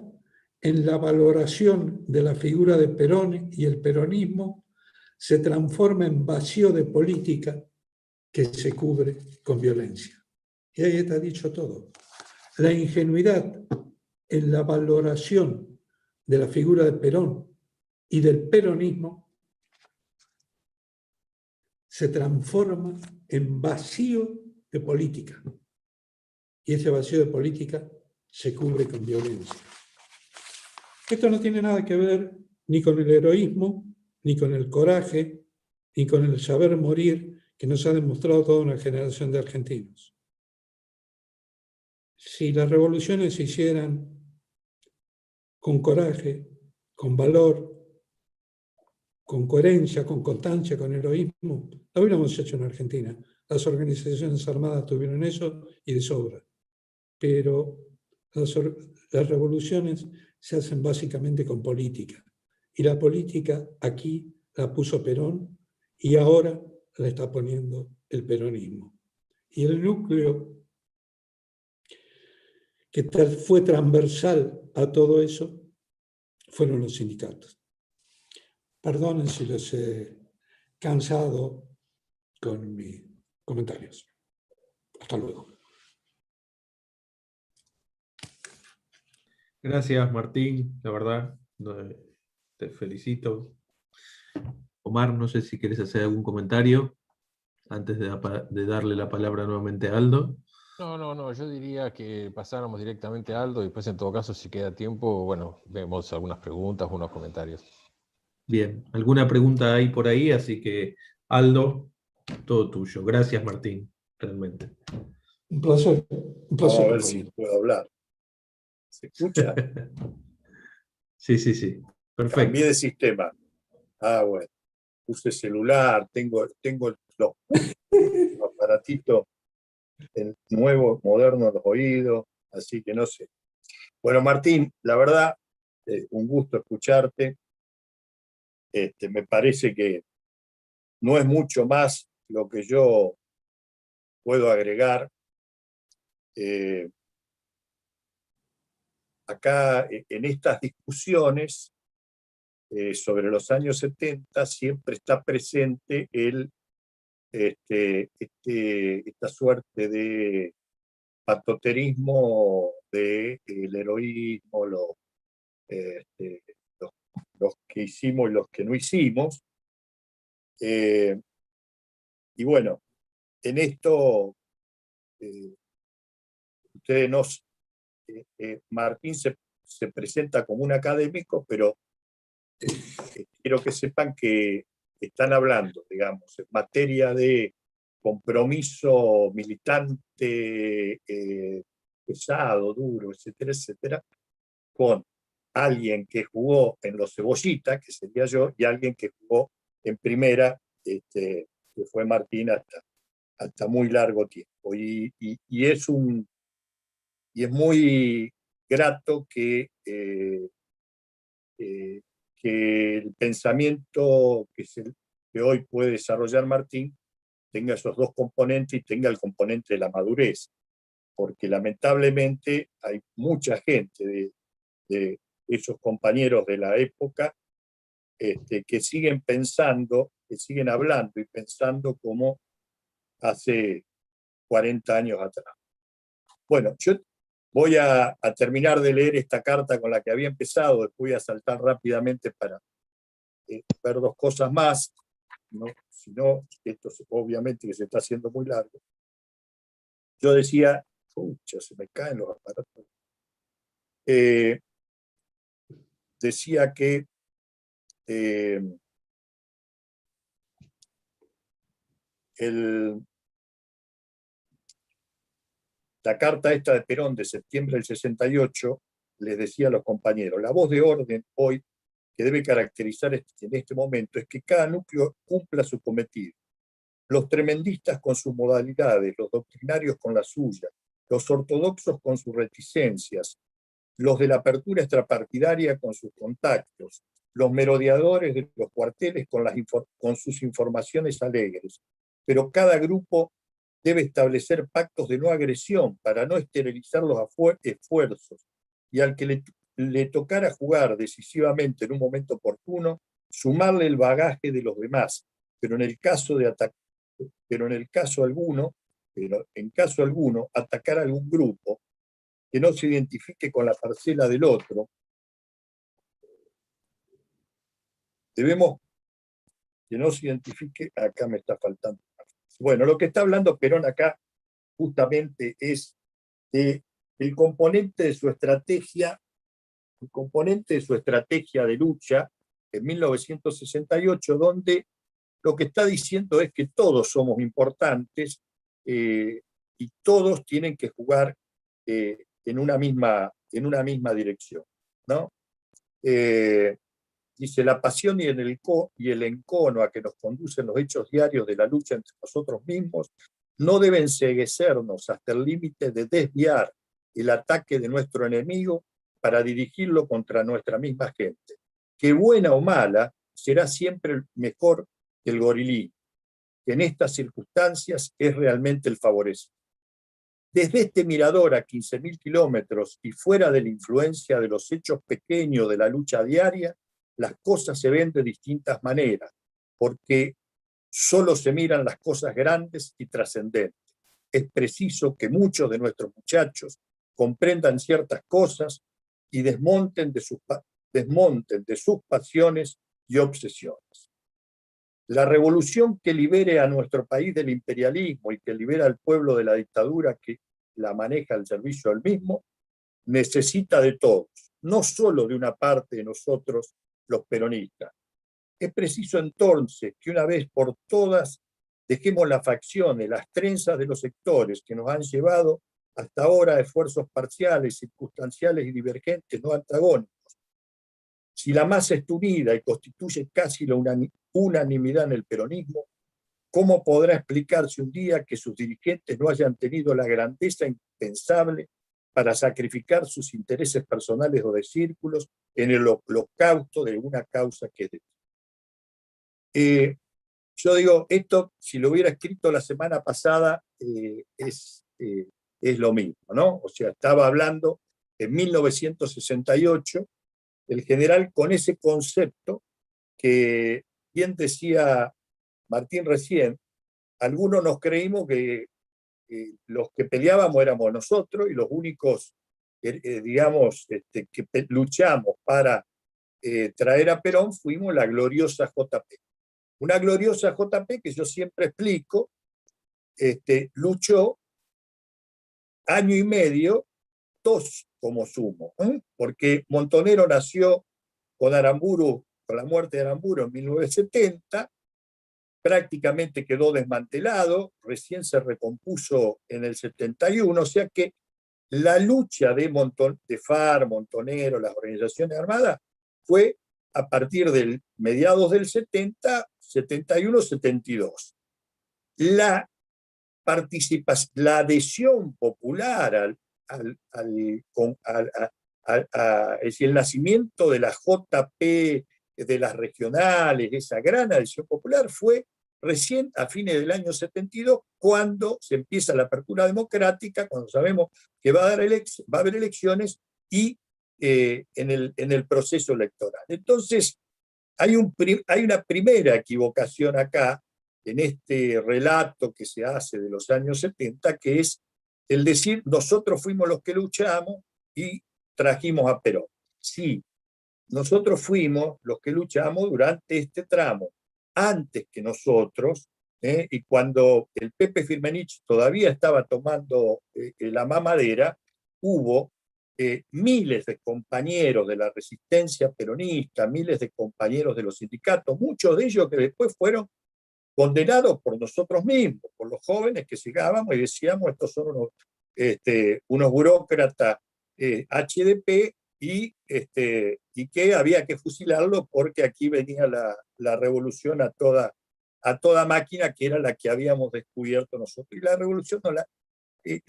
en la valoración de la figura de Perón y el peronismo se transforma en vacío de política que se cubre con violencia. Y ahí está dicho todo. La ingenuidad en la valoración de la figura de Perón y del peronismo se transforma en vacío de política. Y ese vacío de política se cubre con violencia. Esto no tiene nada que ver ni con el heroísmo, ni con el coraje, ni con el saber morir que nos ha demostrado toda una generación de argentinos. Si las revoluciones se hicieran con coraje, con valor, con coherencia, con constancia, con heroísmo, lo hubiéramos hecho en Argentina. Las organizaciones armadas tuvieron eso y de sobra. Pero las revoluciones se hacen básicamente con política. Y la política aquí la puso Perón y ahora la está poniendo el peronismo. Y el núcleo que fue transversal a todo eso fueron los sindicatos. Perdonen si los he cansado con mis comentarios. Hasta luego. Gracias, Martín, la verdad, te felicito. Omar, no sé si quieres hacer algún comentario antes de darle la palabra nuevamente a Aldo. No, yo diría que pasáramos directamente a Aldo y después en todo caso si queda tiempo, bueno, vemos algunas preguntas, unos comentarios. Bien, alguna pregunta hay por ahí, así que Aldo, todo tuyo. Gracias, Martín, realmente. Un placer. Vamos a ver si puedo hablar. ¿Se escucha? Sí. Perfecto. Cambié de sistema. Bueno. Puse celular, tengo los aparatitos nuevos, modernos en los oídos, así que no sé. Bueno, Martín, la verdad, un gusto escucharte. Me parece que no es mucho más lo que yo puedo agregar. Acá, en estas discusiones sobre los años 70, siempre está presente esta suerte de patoterismo del heroísmo, los que hicimos y los que no hicimos. Y bueno, en esto ustedes nos... Martín se presenta como un académico, pero quiero que sepan que están hablando, digamos, en materia de compromiso militante pesado, duro, etcétera, etcétera, con alguien que jugó en los Cebollitas, que sería yo, y alguien que jugó en primera, que fue Martín hasta muy largo tiempo. Y es muy grato que el pensamiento que hoy puede desarrollar Martín tenga esos dos componentes y tenga el componente de la madurez, porque lamentablemente hay mucha gente de esos compañeros de la época que siguen pensando, que siguen hablando y pensando como hace 40 años atrás. Bueno, yo voy a terminar de leer esta carta con la que había empezado, después voy a saltar rápidamente para ver dos cosas más, ¿no? Si no, esto obviamente que se está haciendo muy largo. Yo decía, pucha, se me caen los aparatos. Decía que la carta esta de Perón de septiembre del 68 les decía a los compañeros, la voz de orden hoy que debe caracterizar en este momento es que cada núcleo cumpla su cometido. Los tremendistas con sus modalidades, los doctrinarios con las suyas, los ortodoxos con sus reticencias, los de la apertura extrapartidaria con sus contactos, los merodeadores de los cuarteles con sus informaciones alegres. Pero cada grupo debe establecer pactos de no agresión para no esterilizar los esfuerzos, y al que le tocara jugar decisivamente en un momento oportuno, sumarle el bagaje de los demás, pero en caso alguno, atacar a algún grupo que no se identifique con la parcela del otro. Debemos que no se identifique, acá me está faltando. Bueno, lo que está hablando Perón acá justamente es de el componente de su estrategia de lucha en 1968, donde lo que está diciendo es que todos somos importantes y todos tienen que jugar en una misma dirección, ¿no? Dice, la pasión y el encono a que nos conducen los hechos diarios de la lucha entre nosotros mismos no deben enceguecernos hasta el límite de desviar el ataque de nuestro enemigo para dirigirlo contra nuestra misma gente, que buena o mala será siempre mejor que el gorilí, que en estas circunstancias es realmente el favorecido. Desde este mirador a 15.000 kilómetros y fuera de la influencia de los hechos pequeños de la lucha diaria, las cosas se ven de distintas maneras, porque solo se miran las cosas grandes y trascendentes. Es preciso que muchos de nuestros muchachos comprendan ciertas cosas y desmonten de sus pasiones y obsesiones. La revolución que libere a nuestro país del imperialismo y que libera al pueblo de la dictadura que la maneja al servicio del mismo, necesita de todos, no solo de una parte de nosotros, los peronistas. Es preciso entonces que una vez por todas dejemos las facciones, las trenzas de los sectores que nos han llevado hasta ahora a esfuerzos parciales, circunstanciales y divergentes, no antagónicos. Si la masa está unida y constituye casi la unanimidad en el peronismo, ¿cómo podrá explicarse un día que sus dirigentes no hayan tenido la grandeza impensable para sacrificar sus intereses personales o de círculos en el holocausto de una causa que es de yo digo, esto, si lo hubiera escrito la semana pasada, es lo mismo, ¿no? O sea, estaba hablando en 1968, el general con ese concepto que bien decía Martín recién, algunos nos creímos que los que peleábamos éramos nosotros y los únicos, digamos, que luchamos para traer a Perón fuimos la gloriosa JP. Una gloriosa JP que yo siempre explico, luchó año y medio, 2 como sumo, porque Montonero nació con Aramburu, con la muerte de Aramburu en 1970, prácticamente quedó desmantelado, recién se recompuso en el 71, o sea que la lucha de FARC, Montonero, las organizaciones armadas, fue a partir del mediados del 70, 71, 72. La adhesión popular es decir, el nacimiento de la JP, de las regionales, esa gran adhesión popular fue recién a fines del año 72, cuando se empieza la apertura democrática, cuando sabemos que va a haber elecciones y en el proceso electoral. Entonces, hay una primera equivocación acá, en este relato que se hace de los años 70, que es el decir, nosotros fuimos los que luchamos y trajimos a Perón. Sí, nosotros fuimos los que luchamos durante este tramo, antes que nosotros, y cuando el Pepe Firmenich todavía estaba tomando la mamadera, hubo miles de compañeros de la resistencia peronista, miles de compañeros de los sindicatos, muchos de ellos que después fueron condenados por nosotros mismos, por los jóvenes que llegábamos y decíamos, estos son unos burócratas HDP, y que había que fusilarlo porque aquí venía la revolución a toda máquina, que era la que habíamos descubierto nosotros. Y la revolución no la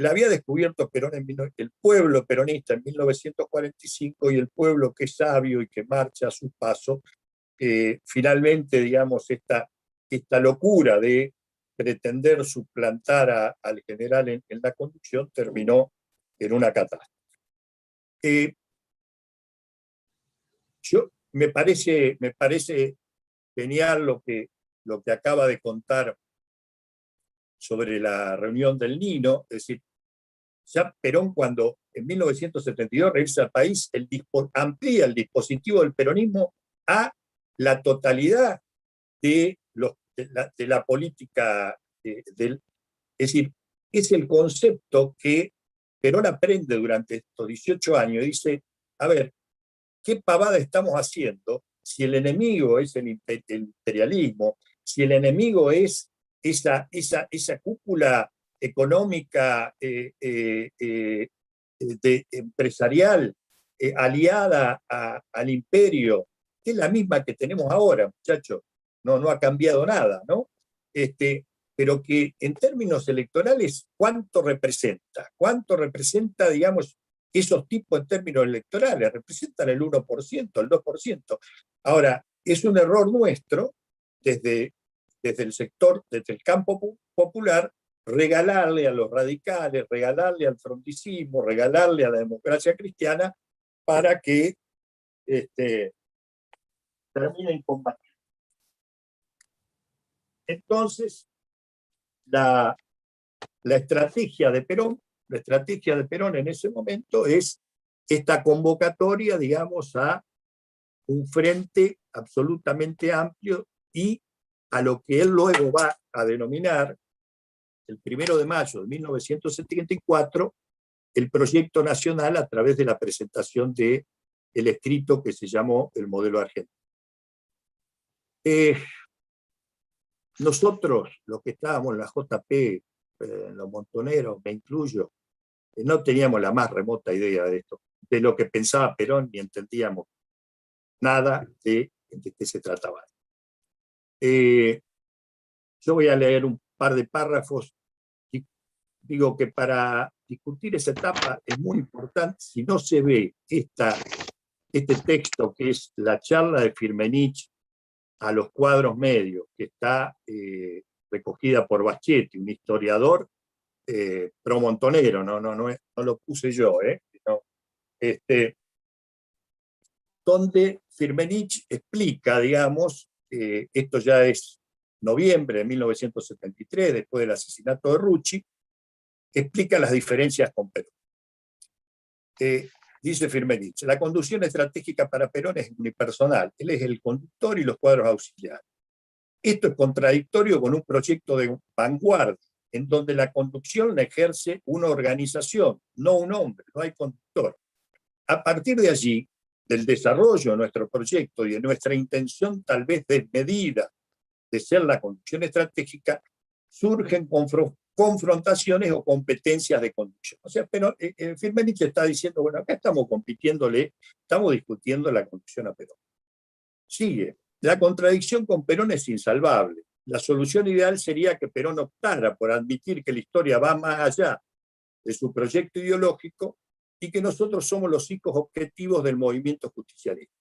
había descubierto Perón el pueblo peronista en 1945, y el pueblo que es sabio y que marcha a su paso, finalmente, digamos, esta locura de pretender suplantar al general en la conducción terminó en una catástrofe. Me parece genial lo que acaba de contar sobre la reunión del Nino. Es decir, ya Perón, cuando en 1972 regresa al país, amplía el dispositivo del peronismo a la totalidad de la política es decir, es el concepto que Perón aprende durante estos 18 años y dice, a ver, ¿qué pavada estamos haciendo si el enemigo es el imperialismo, si el enemigo es esa cúpula económica empresarial aliada al imperio, que es la misma que tenemos ahora, muchachos? No ha cambiado nada, ¿no? Pero que en términos electorales, ¿cuánto representa? ¿Cuánto representa, digamos, esos tipos en términos electorales? Representan el 1%, el 2%. Ahora, es un error nuestro, desde el sector, desde el campo popular, regalarle a los radicales, regalarle al frondicismo, regalarle a la democracia cristiana para que terminen combatiendo. Entonces, la estrategia de Perón en ese momento es esta convocatoria, digamos, a un frente absolutamente amplio y a lo que él luego va a denominar, el 1 de mayo de 1974, el proyecto nacional, a través de la presentación del escrito que se llamó el modelo argentino. Nosotros, los que estábamos en la JP, los montoneros, me incluyo, no teníamos la más remota idea de esto, de lo que pensaba Perón, ni entendíamos nada de qué se trataba. Yo voy a leer un par de párrafos. Digo que para discutir esa etapa es muy importante, si no se ve este texto, que es la charla de Firmenich a los cuadros medios, que está recogida por Baschetti, un historiador pro-montonero, no lo puse yo, donde Firmenich explica, digamos, esto ya es noviembre de 1973, después del asesinato de Rucci, explica las diferencias con Perón. Dice Firmenich, la conducción estratégica para Perón es unipersonal, él es el conductor y los cuadros auxiliares. Esto es contradictorio con un proyecto de vanguardia, en donde la conducción la ejerce una organización, no un hombre, no hay conductor. A partir de allí, del desarrollo de nuestro proyecto y de nuestra intención tal vez desmedida de ser la conducción estratégica, surgen confrontaciones o competencias de conducción. O sea, pero Firmenich está diciendo, bueno, acá estamos estamos discutiendo la conducción a Perón. Sigue, la contradicción con Perón es insalvable. La solución ideal sería que Perón optara por admitir que la historia va más allá de su proyecto ideológico y que nosotros somos los hijos objetivos del movimiento justicialista.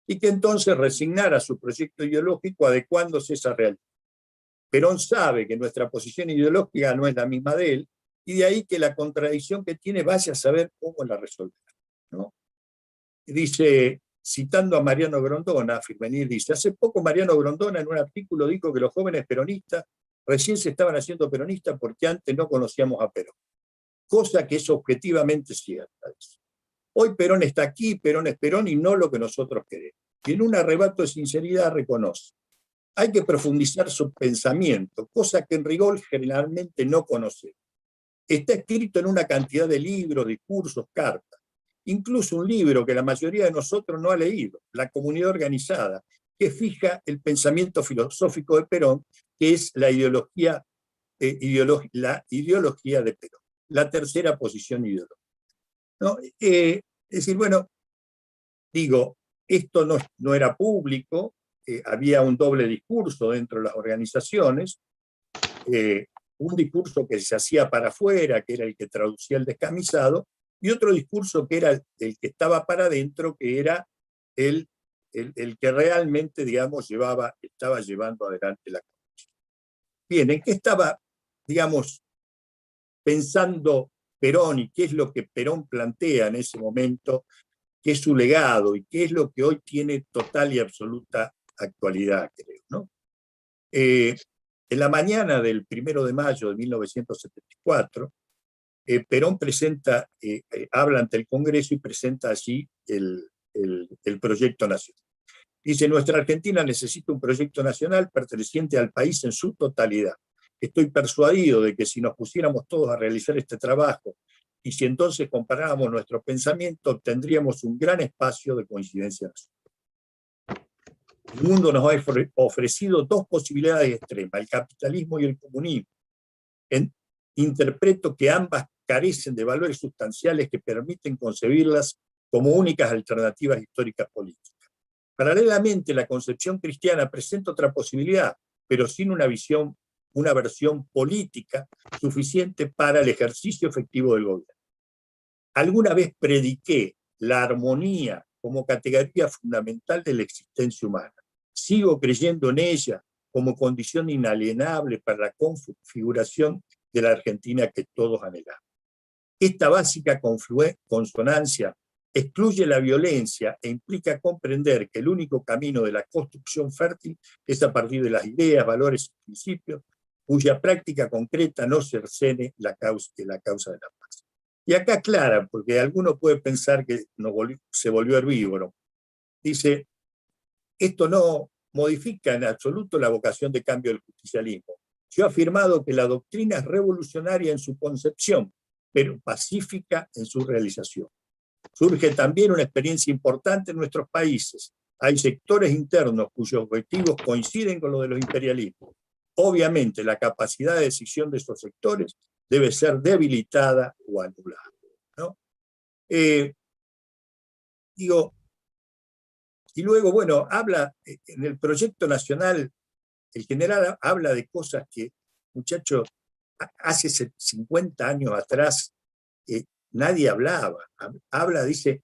Y que entonces resignara su proyecto ideológico adecuándose a esa realidad. Perón sabe que nuestra posición ideológica no es la misma de él, y de ahí que la contradicción que tiene vaya a saber cómo la resolver, ¿no? Dice, citando a Mariano Grondona, Firmenich dice, hace poco Mariano Grondona en un artículo dijo que los jóvenes peronistas recién se estaban haciendo peronistas porque antes no conocíamos a Perón. Cosa que es objetivamente cierta. Hoy Perón está aquí, Perón es Perón y no lo que nosotros queremos. Y en un arrebato de sinceridad reconoce, hay que profundizar su pensamiento, cosa que en rigor generalmente no conocemos. Está escrito en una cantidad de libros, discursos, cartas. Incluso un libro que la mayoría de nosotros no ha leído, La Comunidad Organizada, que fija el pensamiento filosófico de Perón, que es la ideología de Perón, la tercera posición ideológica, ¿no? Es decir, bueno, Digo, esto no era público, había un doble discurso dentro de las organizaciones, un discurso que se hacía para afuera, que era el que traducía el descamisado, y otro discurso que era el que estaba para adentro, que era el que realmente, digamos, estaba llevando adelante la cosa. Bien, ¿en qué estaba, digamos, pensando Perón y qué es lo que Perón plantea en ese momento, qué es su legado y qué es lo que hoy tiene total y absoluta actualidad, creo, ¿no? En la mañana del 1 de mayo de 1974, Perón habla ante el Congreso y presenta allí el proyecto nacional. Dice, nuestra Argentina necesita un proyecto nacional perteneciente al país en su totalidad. Estoy persuadido de que si nos pusiéramos todos a realizar este trabajo y si entonces comparáramos nuestro pensamiento, obtendríamos un gran espacio de coincidencia nacional. El mundo nos ha ofrecido dos posibilidades extremas, el capitalismo y el comunismo. Interpreto que ambas carecen de valores sustanciales que permiten concebirlas como únicas alternativas históricas políticas. Paralelamente, la concepción cristiana presenta otra posibilidad, pero sin una versión política suficiente para el ejercicio efectivo del gobierno. Alguna vez prediqué la armonía como categoría fundamental de la existencia humana. Sigo creyendo en ella como condición inalienable para la configuración de la Argentina que todos anhelamos. Esta básica consonancia excluye la violencia e implica comprender que el único camino de la construcción fértil es a partir de las ideas, valores y principios, cuya práctica concreta no cercene la causa de la paz. Y acá aclara, porque alguno puede pensar que se volvió herbívoro. Dice, esto no modifica en absoluto la vocación de cambio del justicialismo. Yo he afirmado que la doctrina es revolucionaria en su concepción, pero pacífica en su realización. Surge también una experiencia importante en nuestros países. Hay sectores internos cuyos objetivos coinciden con los de los imperialismos. Obviamente, la capacidad de decisión de esos sectores debe ser debilitada o anulada, ¿no? Y luego, bueno, habla en el proyecto nacional, el general habla de cosas que, muchachos, hace 50 años atrás nadie hablaba. Dice,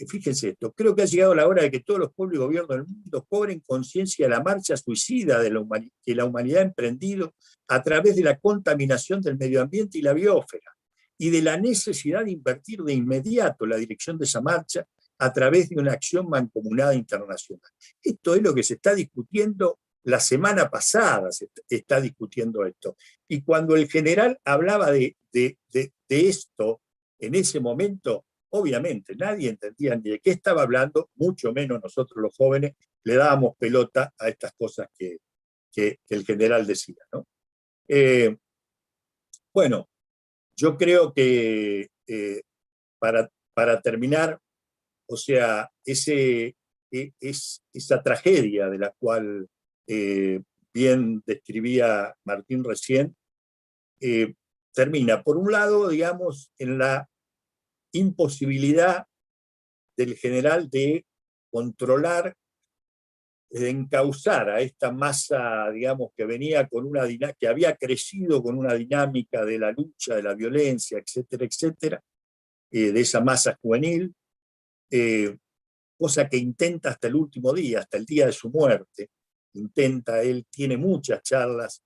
fíjense esto, creo que ha llegado la hora de que todos los pueblos y gobiernos del mundo cobren conciencia de la marcha suicida que la humanidad ha emprendido a través de la contaminación del medio ambiente y la biosfera, y de la necesidad de invertir de inmediato la dirección de esa marcha a través de una acción mancomunada internacional. Esto es lo que se está discutiendo. La semana pasada se está discutiendo esto. Y cuando el general hablaba de esto, en ese momento, obviamente, nadie entendía ni de qué estaba hablando, mucho menos nosotros los jóvenes le dábamos pelota a estas cosas que el general decía, ¿no? Bueno, yo creo que para terminar, o sea, esa tragedia de la cual bien describía Martín recién, termina, por un lado, digamos, en la imposibilidad del general de controlar, de encauzar a esta masa, digamos, que venía con que había crecido con una dinámica de la lucha, de la violencia, etcétera, etcétera, de esa masa juvenil, cosa que intenta hasta el último día, hasta el día de su muerte. Él tiene muchas charlas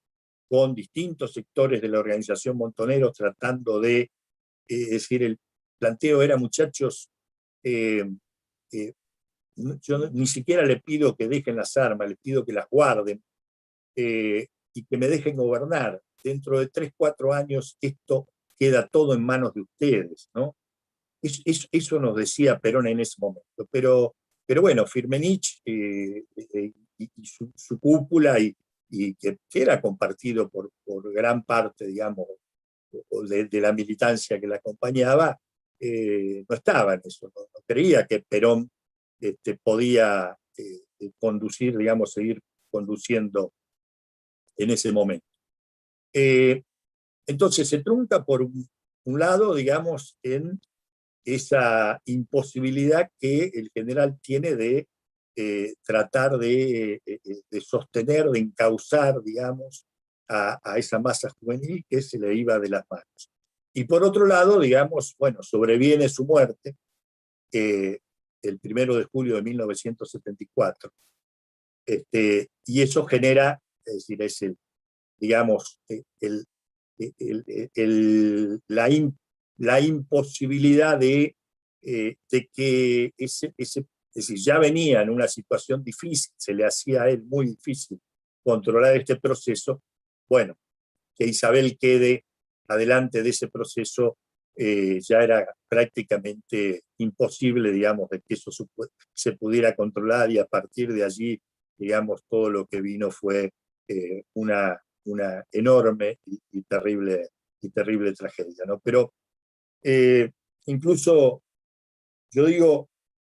con distintos sectores de la organización Montoneros tratando de, decir, el planteo era, muchachos, yo ni siquiera le pido que dejen las armas, les pido que las guarden y que me dejen gobernar. Dentro de 3, 4 años esto queda todo en manos de ustedes, ¿no? Eso nos decía Perón en ese momento. Pero bueno, Firmenich y su cúpula, y que era compartido por gran parte, digamos, de la militancia que la acompañaba, no estaba en eso, no creía que Perón podía conducir, digamos, seguir conduciendo en ese momento. Entonces se trunca por un lado, digamos, en esa imposibilidad que el general tiene de tratar de sostener, de encauzar, digamos, a esa masa juvenil que se le iba de las manos. Y por otro lado, digamos, bueno, sobreviene su muerte el 1 de julio de 1974, y eso genera, es decir, es digamos, la imposibilidad de que es decir, ya venía en una situación difícil, se le hacía a él muy difícil controlar este proceso. Bueno, que Isabel quede adelante de ese proceso ya era prácticamente imposible, digamos, de que eso se pudiera controlar, y a partir de allí, digamos, todo lo que vino fue una enorme y terrible tragedia, ¿no? Pero incluso, yo digo,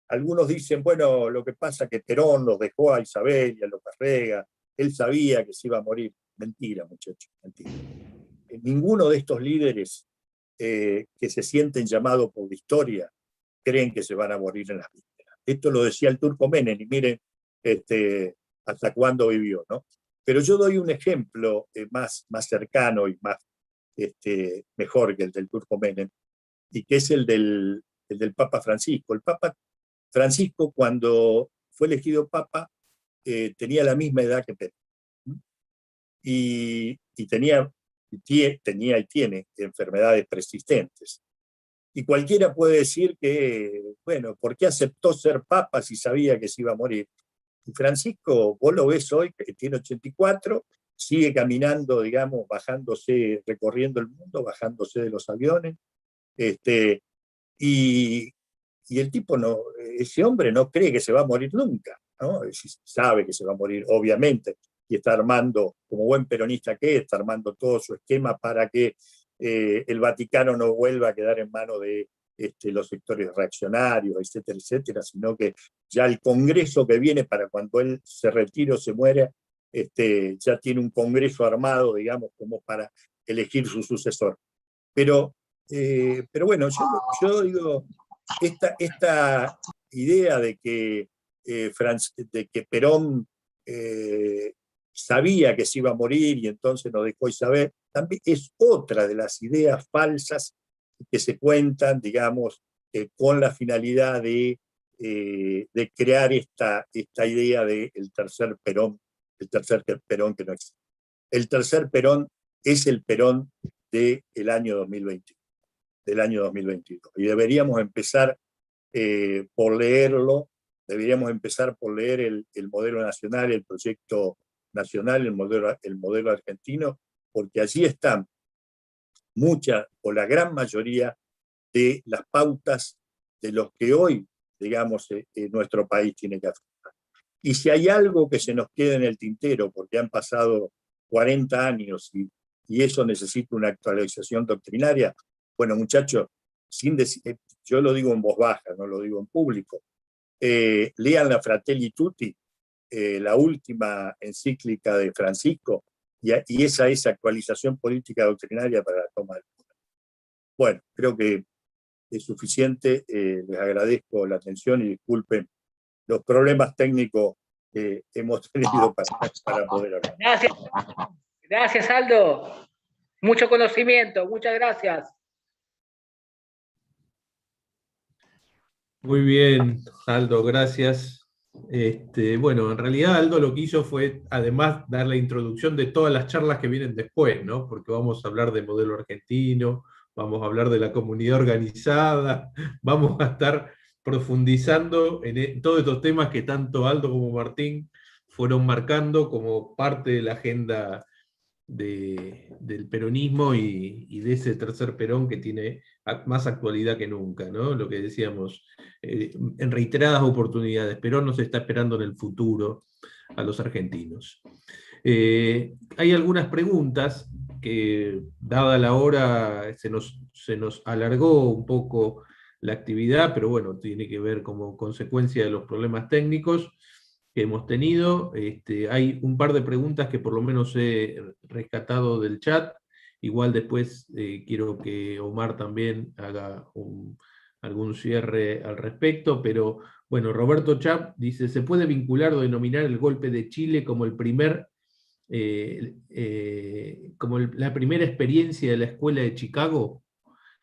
algunos dicen, bueno, lo que pasa es que Perón los dejó a Isabel y a López Rega, él sabía que se iba a morir. Mentira, muchachos, mentira. Ninguno de estos líderes que se sienten llamados por la historia creen que se van a morir en las vísperas. Esto lo decía el Turco Menem, y miren hasta cuándo vivió, ¿no? Pero yo doy un ejemplo más cercano y más mejor que el del Turco Menem, y que es el del Papa Francisco. El Papa Francisco, cuando fue elegido Papa, tenía la misma edad que Perón. Y tiene enfermedades persistentes. Y cualquiera puede decir que, bueno, ¿por qué aceptó ser papa si sabía que se iba a morir? Y Francisco, vos lo ves hoy, que tiene 84, sigue caminando, digamos, bajándose, recorriendo el mundo, bajándose de los aviones, y el tipo ese hombre no cree que se va a morir nunca, ¿no? Sabe que se va a morir, obviamente, y está armando, como buen peronista que es, está armando todo su esquema para que el Vaticano no vuelva a quedar en manos de los sectores reaccionarios, etcétera, etcétera, sino que ya el Congreso que viene para cuando él se retire o se muera, ya tiene un Congreso armado, digamos, como para elegir su sucesor. Pero bueno, yo digo, esta idea de que Perón sabía que se iba a morir y entonces nos dejó Isabel, también es otra de las ideas falsas que se cuentan, digamos, con la finalidad de crear esta idea del tercer Perón, el tercer Perón que no existe. El tercer Perón es el Perón del año 2021, del año 2022. Y deberíamos empezar por leerlo, deberíamos empezar por leer el modelo nacional, el proyecto nacional, el modelo argentino, porque allí están muchas o la gran mayoría de las pautas de los que hoy, digamos, nuestro país tiene que afrontar. Y si hay algo que se nos queda en el tintero, porque han pasado 40 años y eso necesita una actualización doctrinaria, bueno, muchachos, yo lo digo en voz baja, no lo digo en público, lean la Fratelli Tutti, la última encíclica de Francisco, y esa es actualización política doctrinaria para la toma del poder. Bueno, creo que es suficiente. Les agradezco la atención y disculpen los problemas técnicos que hemos tenido para poder hablar. Gracias, Aldo. Mucho conocimiento, muchas gracias. Muy bien, Aldo, gracias. Bueno, en realidad Aldo lo que hizo fue, además, dar la introducción de todas las charlas que vienen después, ¿no? Porque vamos a hablar de modelo argentino, vamos a hablar de la comunidad organizada, vamos a estar profundizando en todos estos temas que tanto Aldo como Martín fueron marcando como parte de la agenda del peronismo y de ese tercer Perón que tiene más actualidad que nunca, ¿no? Lo que decíamos, en reiteradas oportunidades, Perón nos está esperando en el futuro a los argentinos. Hay algunas preguntas que, dada la hora, se nos alargó un poco la actividad, pero bueno, tiene que ver como consecuencia de los problemas técnicos que hemos tenido. Hay un par de preguntas que por lo menos he rescatado del chat. Igual después quiero que Omar también haga algún cierre al respecto, pero bueno, Roberto Chap dice, ¿se puede vincular o denominar el golpe de Chile como el primer, la primera experiencia de la escuela de Chicago?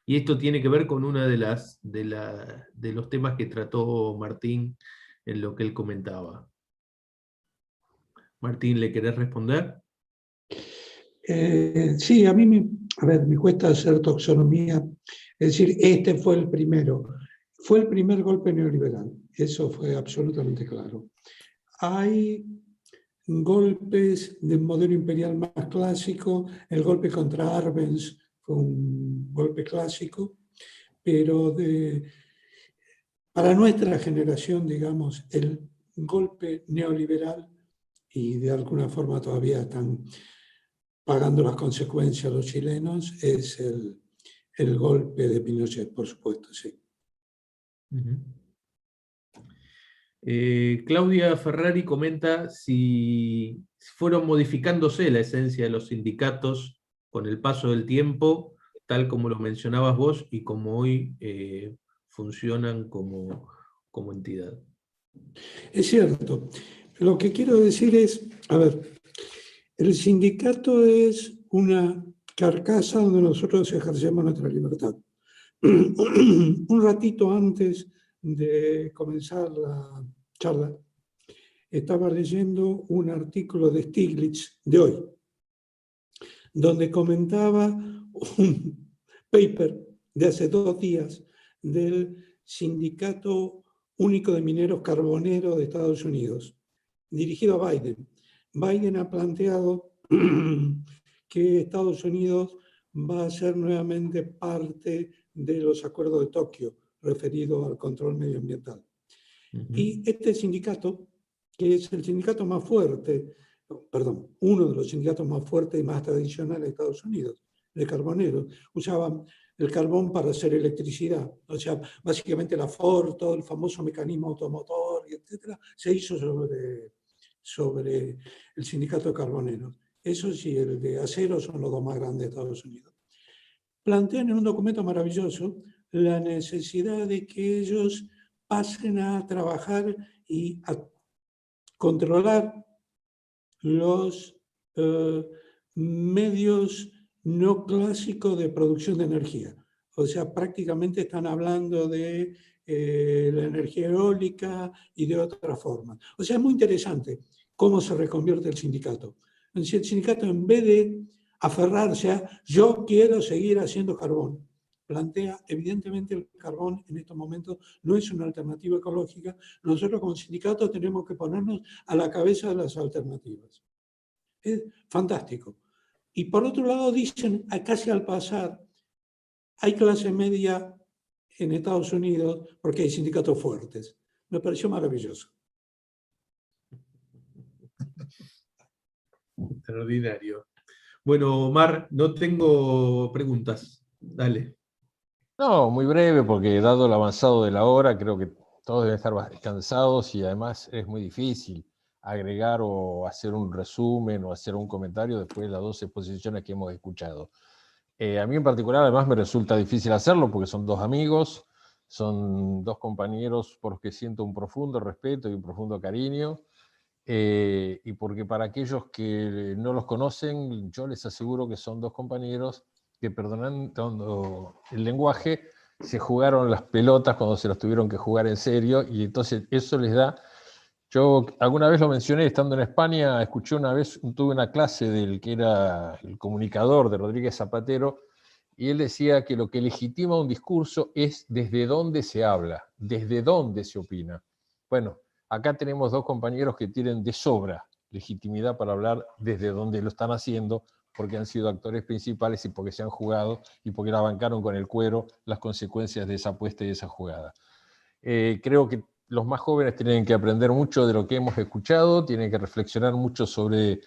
Y esto tiene que ver con una de los temas que trató Martín en lo que él comentaba. Martín, ¿le querés responder? Sí, a mí me cuesta hacer taxonomía. Es decir, este fue el primero. Fue el primer golpe neoliberal. Eso fue absolutamente claro. Hay golpes del modelo imperial más clásico. El golpe contra Arbenz fue un golpe clásico, pero para nuestra generación, digamos, el golpe neoliberal, y de alguna forma todavía están pagando las consecuencias los chilenos, es el golpe de Pinochet, por supuesto, sí. Claudia Ferrari comenta si fueron modificándose la esencia de los sindicatos con el paso del tiempo, tal como lo mencionabas vos, y como hoy funcionan como entidad. Es cierto. Lo que quiero decir es, a ver, el sindicato es una carcasa donde nosotros ejercemos nuestra libertad. Un ratito antes de comenzar la charla, estaba leyendo un artículo de Stiglitz de hoy, donde comentaba un paper de hace 2 días del Sindicato Único de Mineros Carboneros de Estados Unidos, dirigido a Biden. Biden ha planteado que Estados Unidos va a ser nuevamente parte de los acuerdos de Tokio, referido al control medioambiental. Y este sindicato, que es el sindicato más fuerte, perdón, uno de los sindicatos más fuertes y más tradicionales de Estados Unidos, de carboneros, usaban el carbón para hacer electricidad. O sea, básicamente la Ford, todo el famoso mecanismo automotor, etcétera, se hizo sobre el sindicato de carboneros. Eso sí, el de acero son los 2 más grandes de Estados Unidos. Plantean en un documento maravilloso la necesidad de que ellos pasen a trabajar y a controlar los medios no clásicos de producción de energía. O sea, prácticamente están hablando de la energía eólica y de otras formas. O sea, es muy interesante cómo se reconvierte el sindicato. El sindicato, en vez de aferrarse a yo quiero seguir haciendo carbón, plantea, evidentemente el carbón en estos momentos no es una alternativa ecológica. Nosotros como sindicato tenemos que ponernos a la cabeza de las alternativas. Es fantástico. Y por otro lado dicen, casi al pasar, hay clase media en Estados Unidos porque hay sindicatos fuertes. Me pareció maravilloso. Extraordinario. Bueno, Omar, no tengo preguntas. Dale. No, muy breve, porque dado el avanzado de la hora, creo que todos deben estar bastante cansados y además es muy difícil agregar o hacer un resumen o hacer un comentario después de las 2 exposiciones que hemos escuchado. A mí en particular además me resulta difícil hacerlo porque son 2 amigos, son 2 compañeros por los que siento un profundo respeto y un profundo cariño, y porque para aquellos que no los conocen, yo les aseguro que son 2 compañeros que, perdonando el lenguaje, se jugaron las pelotas cuando se las tuvieron que jugar en serio, y entonces eso les da... Yo alguna vez lo mencioné, estando en España, escuché una vez, tuve una clase del que era el comunicador de Rodríguez Zapatero, y él decía que lo que legitima un discurso es desde dónde se habla, desde dónde se opina. Bueno, acá tenemos 2 compañeros que tienen de sobra legitimidad para hablar desde dónde lo están haciendo, porque han sido actores principales y porque se han jugado y porque la bancaron con el cuero las consecuencias de esa apuesta y de esa jugada. Creo que los más jóvenes tienen que aprender mucho de lo que hemos escuchado, tienen que reflexionar mucho sobre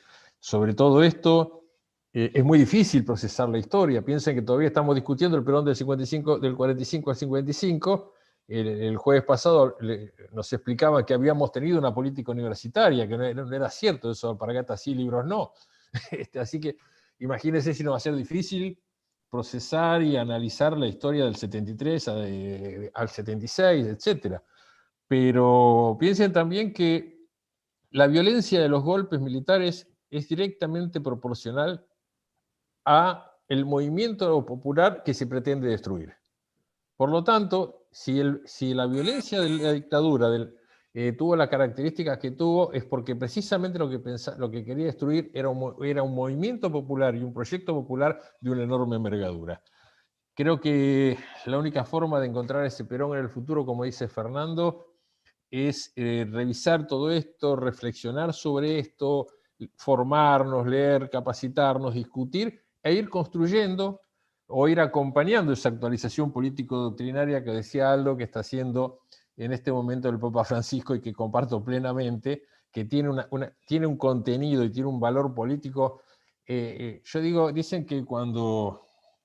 todo esto. Es muy difícil procesar la historia. Piensen que todavía estamos discutiendo el Perón del 45 al 55. El jueves pasado nos explicaba que habíamos tenido una política universitaria, que no era cierto eso, alpargatas sí, libros no. Así que imagínense si no va a ser difícil procesar y analizar la historia del 73 al 76, etc. Pero piensen también que la violencia de los golpes militares es directamente proporcional a el movimiento popular que se pretende destruir. Por lo tanto, si la violencia de la dictadura tuvo las características que tuvo, es porque precisamente lo que quería destruir era un movimiento popular y un proyecto popular de una enorme envergadura. Creo que la única forma de encontrar ese Perón en el futuro, como dice Fernando, es revisar todo esto, reflexionar sobre esto, formarnos, leer, capacitarnos, discutir e ir construyendo o ir acompañando esa actualización político-doctrinaria que decía Aldo que está haciendo en este momento el Papa Francisco y que comparto plenamente, que tiene un contenido y tiene un valor político. Yo digo, dicen que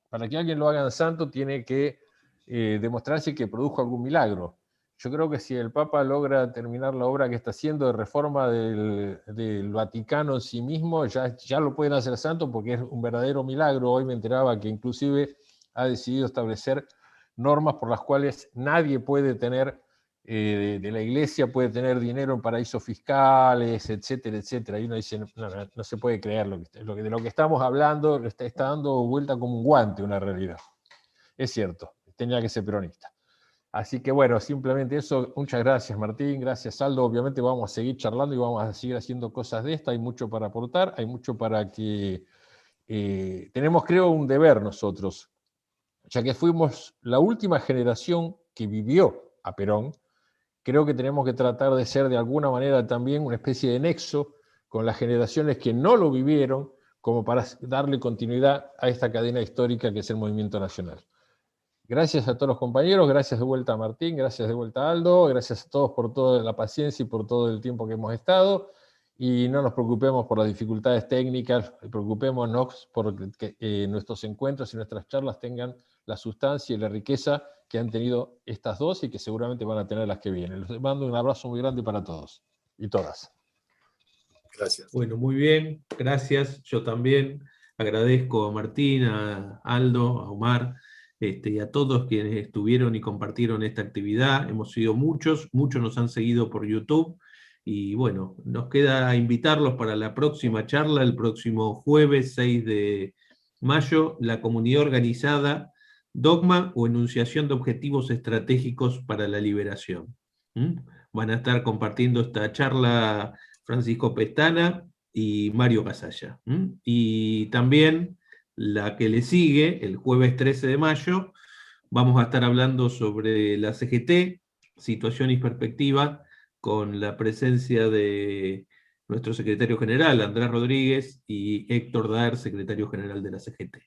para que alguien lo hagan santo tiene que demostrarse que produjo algún milagro. Yo creo que si el Papa logra terminar la obra que está haciendo de reforma del Vaticano en sí mismo, ya lo pueden hacer santo porque es un verdadero milagro. Hoy me enteraba que inclusive ha decidido establecer normas por las cuales nadie puede tener, de la iglesia puede tener dinero en paraísos fiscales, etcétera, etcétera. Y uno dice, no se puede creer de lo que estamos hablando, está dando vuelta como un guante una realidad. Es cierto, tenía que ser peronista. Así que bueno, simplemente eso. Muchas gracias, Martín, gracias, Aldo. Obviamente vamos a seguir charlando y vamos a seguir haciendo cosas de esta. Hay mucho para aportar, hay mucho para que... tenemos, creo, un deber nosotros, ya que fuimos la última generación que vivió a Perón. Creo que tenemos que tratar de ser de alguna manera también una especie de nexo con las generaciones que no lo vivieron, como para darle continuidad a esta cadena histórica que es el movimiento nacional. Gracias a todos los compañeros, gracias de vuelta a Martín, gracias de vuelta a Aldo, gracias a todos por toda la paciencia y por todo el tiempo que hemos estado, y no nos preocupemos por las dificultades técnicas, preocupémonos por que nuestros encuentros y nuestras charlas tengan la sustancia y la riqueza que han tenido estas dos y que seguramente van a tener las que vienen. Les mando un abrazo muy grande para todos y todas. Gracias. Bueno, muy bien, gracias. Yo también agradezco a Martín, a Aldo, a Omar, y a todos quienes estuvieron y compartieron esta actividad. Hemos sido muchos nos han seguido por YouTube. Y bueno, nos queda invitarlos para la próxima charla, el próximo jueves 6 de mayo, la comunidad organizada, dogma o enunciación de objetivos estratégicos para la liberación. Van a estar compartiendo esta charla Francisco Pestana y Mario Casalla. Y también la que le sigue, el jueves 13 de mayo, vamos a estar hablando sobre la CGT, situación y perspectiva, con la presencia de nuestro secretario general, Andrés Rodríguez, y Héctor Daer, secretario general de la CGT.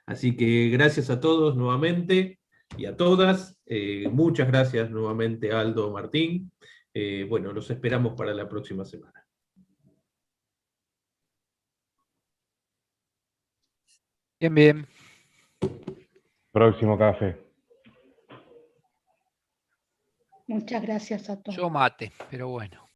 Así que gracias a todos nuevamente y a todas. Muchas gracias nuevamente, Aldo, Martín. Bueno, los esperamos para la próxima semana. Bien, bien. Próximo café. Muchas gracias a todos. Yo mate, pero bueno.